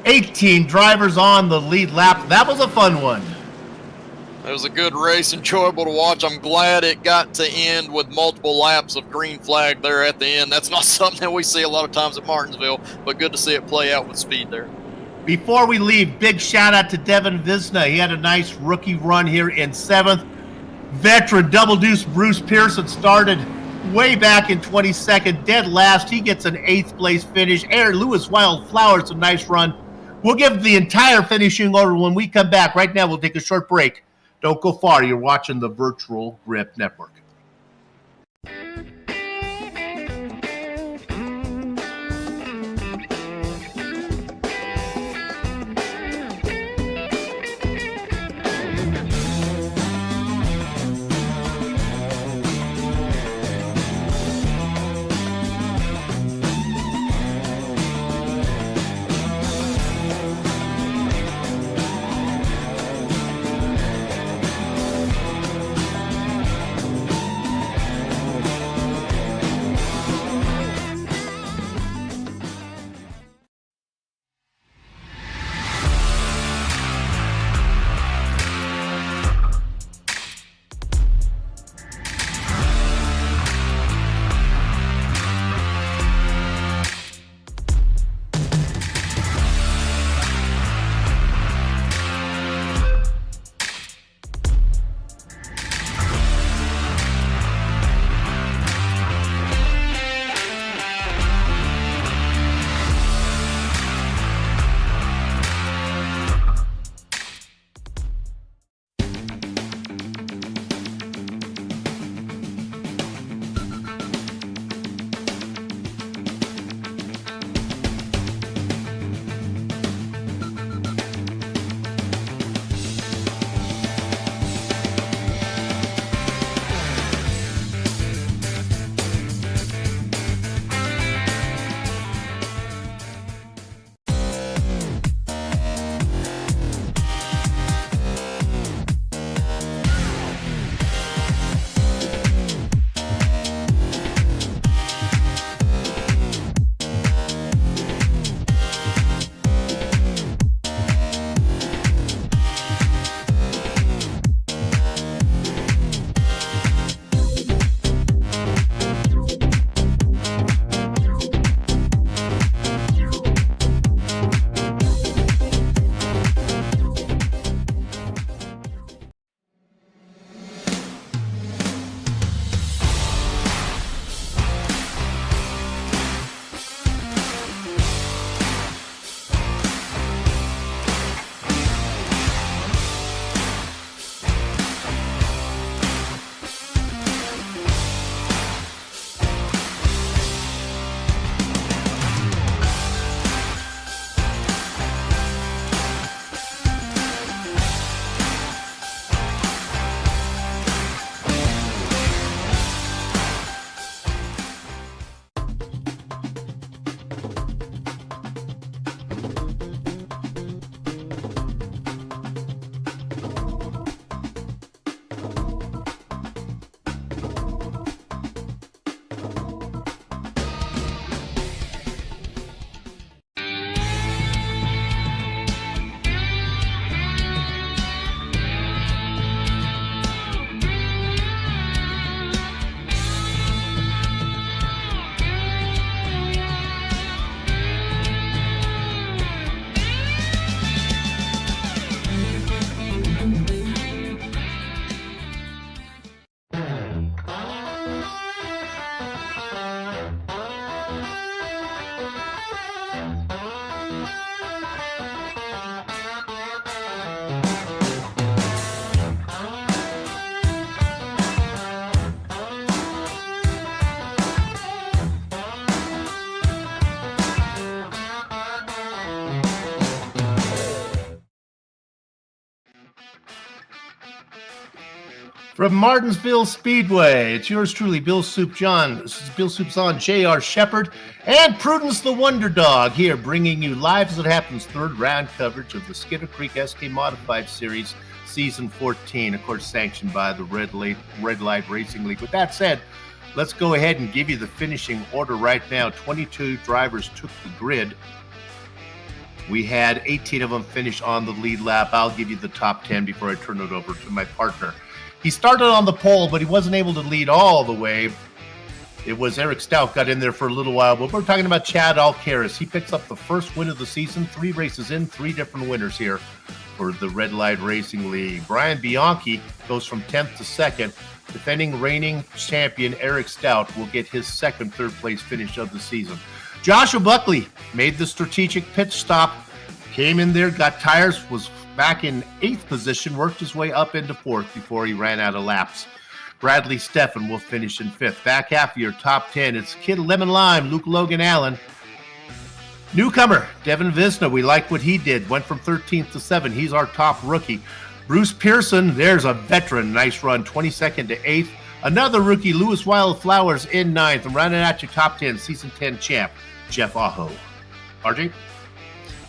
18 drivers on the lead lap. That was a fun one. It was a good race, enjoyable to watch. I'm glad it got to end with multiple laps of green flag there at the end. That's not something that we see a lot of times at Martinsville, but good to see it play out with speed there. Before we leave, big shout out to Devin Visna. He had a nice rookie run here in 7th. Veteran Double Deuce Bruce Pearson started way back in 22nd, dead last. He gets an 8th place finish. Aaron Lewis Wildflowers, a nice run. We'll give the entire finishing order when we come back. Right now, we'll take a short break. Don't go far. You're watching the Virtual Grip Network. From Martinsville Speedway, it's yours truly, Bill Soup John. This is Bill Soup's on J.R. Shepard and Prudence the Wonder Dog here, bringing you live as it happens third round coverage of the Skitter Creek SK Modified Series Season 14, of course, sanctioned by the Red Light Racing League. With that said, let's go ahead and give you the finishing order right now. 22 drivers took the grid. We had 18 of them finish on the lead lap. I'll give you the top 10 before I turn it over to my partner. He started on the pole, but he wasn't able to lead all the way. It was Eric Stout got in there for a little while, but we're talking about Chad Alcaraz. He picks up the first win of the season, 3 races in, 3 different winners here for the Red Light Racing League. Brian Bianchi goes from 10th to 2nd. Defending reigning champion Eric Stout will get his second third-place finish of the season. Joshua Buckley made the strategic pit stop, came in there, got tires, was back in 8th position, worked his way up into 4th before he ran out of laps. Bradley Steffen will finish in 5th. Back half of your top 10, it's Kid Lemon Lime, Luke Logan Allen. Newcomer, Devin Visna, we like what he did. Went from 13th to 7th. He's our top rookie. Bruce Pearson, there's a veteran. Nice run, 22nd to 8th. Another rookie, Lewis Wildflowers in 9th. And rounding out your top 10, Season 10 champ, Jeff Aho. RJ?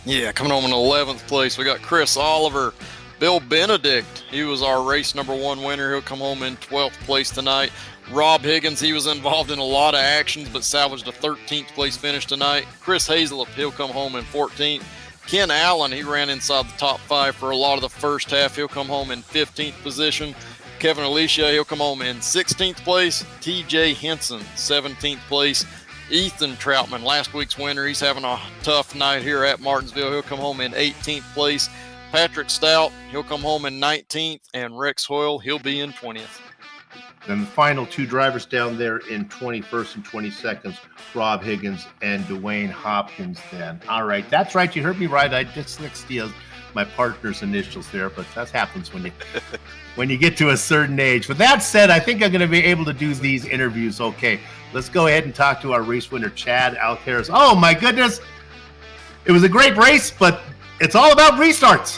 Yeah, coming home in 11th place, we got Chris Oliver. Bill Benedict, he was our race number 1 winner. He'll come home in 12th place tonight. Rob Higgins, he was involved in a lot of actions, but salvaged a 13th place finish tonight. Chris Hazelip, he'll come home in 14th. Ken Allen, he ran inside the top 5 for a lot of the first half. He'll come home in 15th position. Kevin Alicia, he'll come home in 16th place. TJ Henson, 17th place. Ethan Troutman, last week's winner, he's having a tough night here at Martinsville. He'll come home in 18th place. Patrick Stout, he'll come home in 19th. And Rex Hoyle, he'll be in 20th. Then the final 2 drivers down there in 21st and 22nd, Rob Higgins and Dwayne Hopkins then. All right, that's right. You heard me right. I dyslexia my partner's initials there, but that happens when you get to a certain age. With that said, I think I'm going to be able to do these interviews okay. Let's go ahead and talk to our race winner, Chad Alcaraz. Oh, my goodness. It was a great race, but it's all about restarts.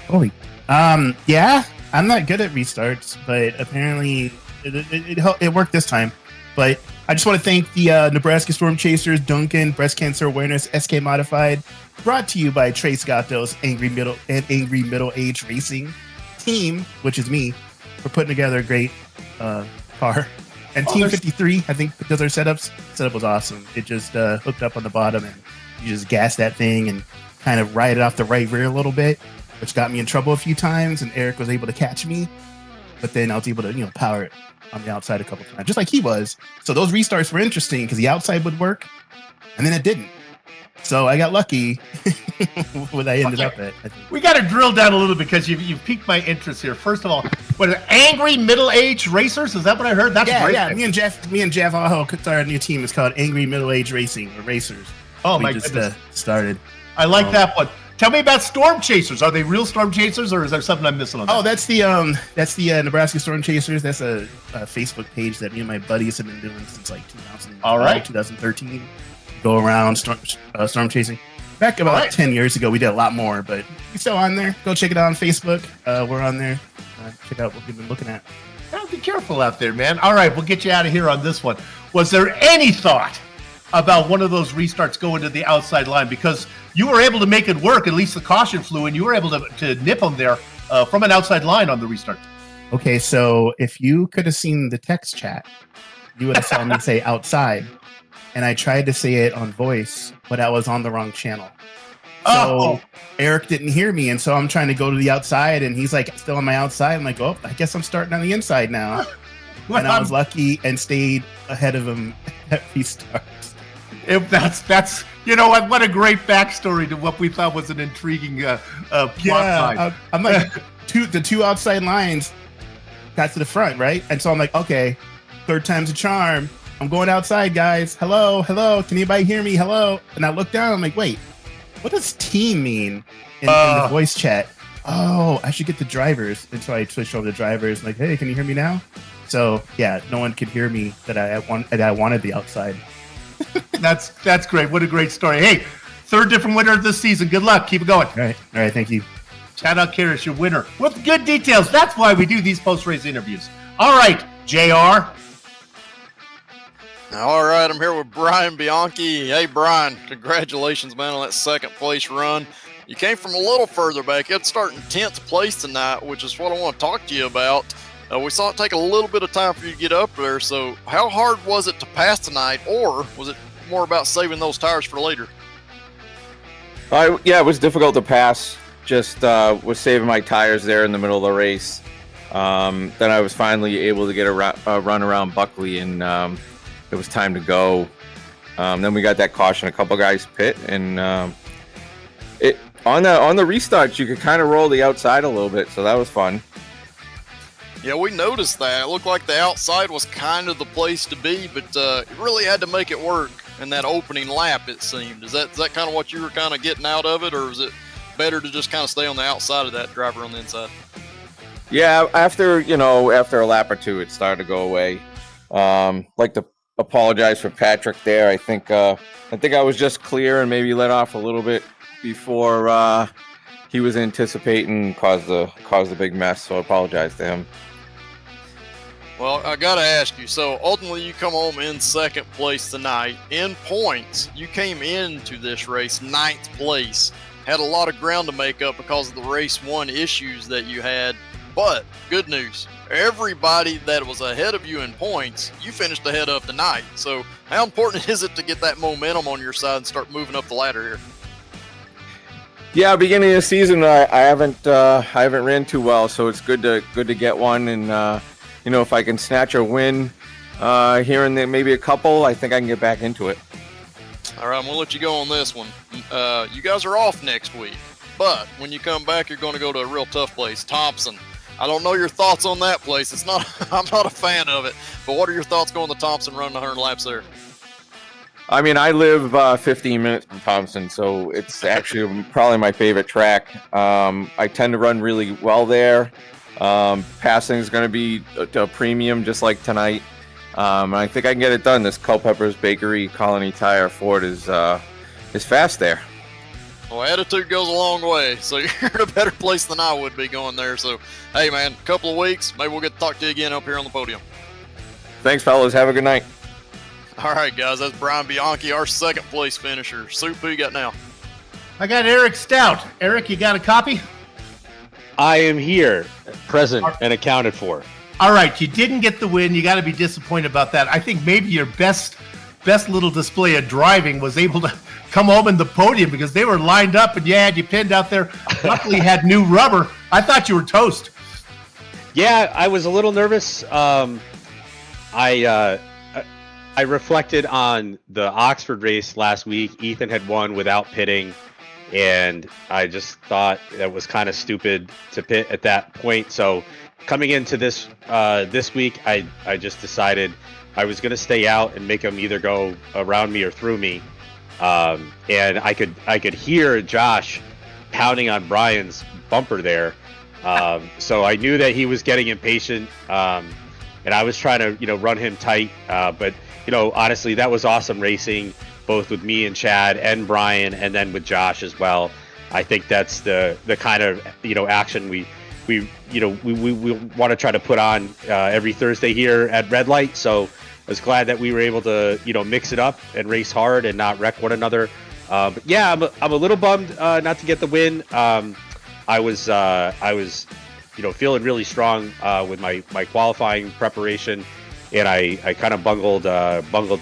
Holy. Yeah, I'm not good at restarts, but apparently it worked this time. But I just want to thank the Nebraska Storm Chasers, Duncan, Breast Cancer Awareness, SK Modified, brought to you by Trace Gatto's Angry Middle Age Racing team, which is me, for putting together a great car. And Team 53, I think, does our setups. Setup was awesome. It just hooked up on the bottom, and you just gas that thing and kind of ride it off the right rear a little bit, which got me in trouble a few times, and Eric was able to catch me. But then I was able to, power it on the outside a couple times, just like he was. So those restarts were interesting because the outside would work, and then it didn't. So I got lucky when I ended up at. I think. We got to drill down a little because you've piqued my interest here. First of all, what are Angry Middle-Aged Racers? Is that what I heard? That's great. Yeah. Me and Jeff Aho, our new team is called Angry Middle-Aged Racing or Racers. Oh, my goodness. Started. I like that one. Tell me about Storm Chasers. Are they real Storm Chasers, or is there something I'm missing on that? Oh, that's the Nebraska Storm Chasers. That's a Facebook page that me and my buddies have been doing since like 2013. Go around storm chasing. Back about 10 years ago, we did a lot more, but we're still on there. Go check it out on Facebook. We're on there. Check out what we've been looking at. Well, be careful out there, man. All right, we'll get you out of here on this one. Was there any thought about one of those restarts going to the outside line? Because you were able to make it work. At least the caution flew, and you were able to nip them there from an outside line on the restart. Okay, so if you could have seen the text chat, you would have saw me say outside. And I tried to say it on voice, but I was on the wrong channel. So Eric didn't hear me, and so I'm trying to go to the outside, and he's like still on my outside. I'm like, oh, I guess I'm starting on the inside now. And I was lucky and stayed ahead of him at restarts. If that's you know what a great backstory to what we thought was an intriguing plot line. I'm like the two outside lines got to the front, right? And so I'm like, okay, third time's a charm. I'm going outside, guys. Hello. Can anybody hear me? Hello. And I look down. I'm like, wait, what does team mean in the voice chat? Oh, I should get the drivers. And so I switched over to drivers. Like, hey, can you hear me now? So yeah, no one could hear me that I wanted the outside. That's great. What a great story. Hey, third different winner of this season. Good luck. Keep it going. All right. Thank you. Chad Alcaris, your winner, with good details. That's why we do these post-race interviews. All right, JR. All right, I'm here with Brian Bianchi. Hey, Brian, congratulations, man, on that second place run. You came from a little further back. You had to start in 10th place tonight, which is what I want to talk to you about. We saw it take a little bit of time for you to get up there. So how hard was it to pass tonight, or was it more about saving those tires for later? Yeah, it was difficult to pass. Just was saving my tires there in the middle of the race. Then I was finally able to get a run around Buckley, and it was time to go. Then we got that caution, a couple guys pit, and on the restarts you could kind of roll the outside a little bit, so that was fun. Yeah, we noticed that. It looked like the outside was kind of the place to be, but you really had to make it work in that opening lap, it seemed. Is that kind of what you were kind of getting out of it, or is it better to just kind of stay on the outside of that driver on the inside? Yeah, after a lap or two, it started to go away. Like to apologize for Patrick there. I think I was just clear and maybe let off a little bit before he was anticipating, caused a big mess. So I apologize to him. Well, I got to ask you, so ultimately you come home in second place tonight. In points, you came into this race 9th place. Had a lot of ground to make up because of the race 1 issues that you had. But good news, everybody that was ahead of you in points, you finished ahead of tonight. So how important is it to get that momentum on your side and start moving up the ladder here? Yeah, beginning of the season, I haven't ran too well, so it's good to get one. And if I can snatch a win here and there, maybe a couple, I think I can get back into it. All right, I'm going to let you go on this one. You guys are off next week, but when you come back, you're going to go to a real tough place, Thompson. I don't know your thoughts on that place. I'm not a fan of it, but what are your thoughts going to Thompson running 100 laps there? I mean, I live 15 minutes from Thompson, so it's actually probably my favorite track. I tend to run really well there. Passing is going to be a premium, just like tonight. I think I can get it done. This Culpepper's Bakery Colony Tire Ford is fast there. Well, attitude goes a long way, so you're in a better place than I would be going there. So, hey, man, a couple of weeks, maybe we'll get to talk to you again up here on the podium. Thanks, fellas. Have a good night. All right, guys, that's Brian Bianchi, our second place finisher. Soup, who you got now? I got Eric Stout. Eric, you got a copy? I am here, present and accounted for. All right, you didn't get the win. You got to be disappointed about that. I think maybe your best little display of driving was able to come home in the podium because they were lined up and you had you pinned out there. Luckily, had new rubber. I thought you were toast. Yeah, I was a little nervous. I reflected on the Oxford race last week. Ethan had won without pitting, and I just thought that was kind of stupid to pit at that point. So coming into this week, I just decided I was going to stay out and make them either go around me or through me. And I could hear Josh pounding on Brian's bumper there. So I knew that he was getting impatient. And I was trying to, run him tight. But honestly, that was awesome racing, both with me and Chad and Brian, and then with Josh as well. I think that's the kind of, action we want to try to put on every Thursday here at Red Light. So I was glad that we were able to, mix it up and race hard and not wreck one another. But yeah, I'm a little bummed not to get the win. I was feeling really strong with my qualifying preparation, and I kind of bungled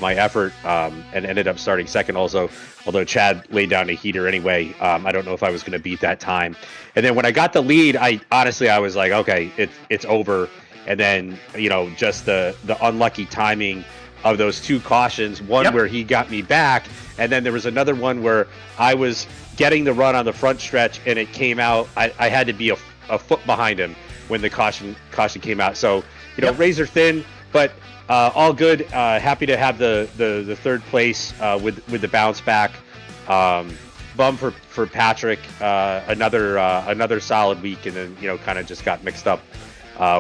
my effort and ended up starting second also, although Chad laid down a heater anyway. I don't know if I was going to beat that time. And then when I got the lead, I was like, okay, it's over. And then, just the unlucky timing of those two cautions, one where he got me back, and then there was another one where I was getting the run on the front stretch and it came out. I had to be a foot behind him when the caution came out. So, razor thin, but all good. Happy to have the third place with the bounce back. Bum for Patrick. Another solid week, and then kind of just got mixed up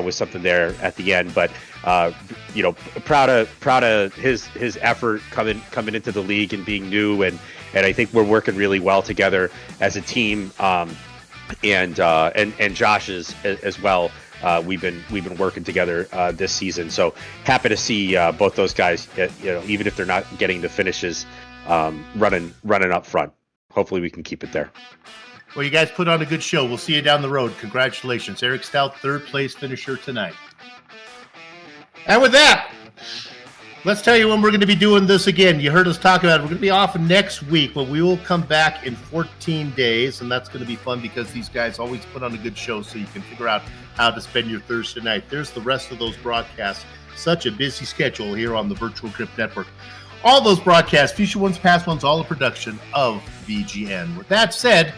with something there at the end. But proud of his effort coming into the league and being new, and I think we're working really well together as a team. and Josh is as well. We've been working together this season, so happy to see both those guys. Even if they're not getting the finishes, running up front. Hopefully, we can keep it there. Well, you guys put on a good show. We'll see you down the road. Congratulations, Eric Stout, third place finisher tonight. And with that, let's tell you when we're going to be doing this again. You heard us talk about it. We're going to be off next week, but we will come back in 14 days, and that's going to be fun because these guys always put on a good show so you can figure out how to spend your Thursday night. There's the rest of those broadcasts. Such a busy schedule here on the Virtual Grip Network. All those broadcasts, future ones, past ones, all a production of VGN. With that said,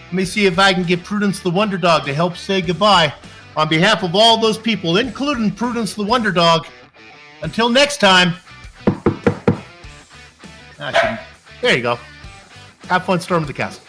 let me see if I can get Prudence the Wonder Dog to help say goodbye on behalf of all those people, including Prudence the Wonder Dog. Until next time. There you go. Have fun storming the castle.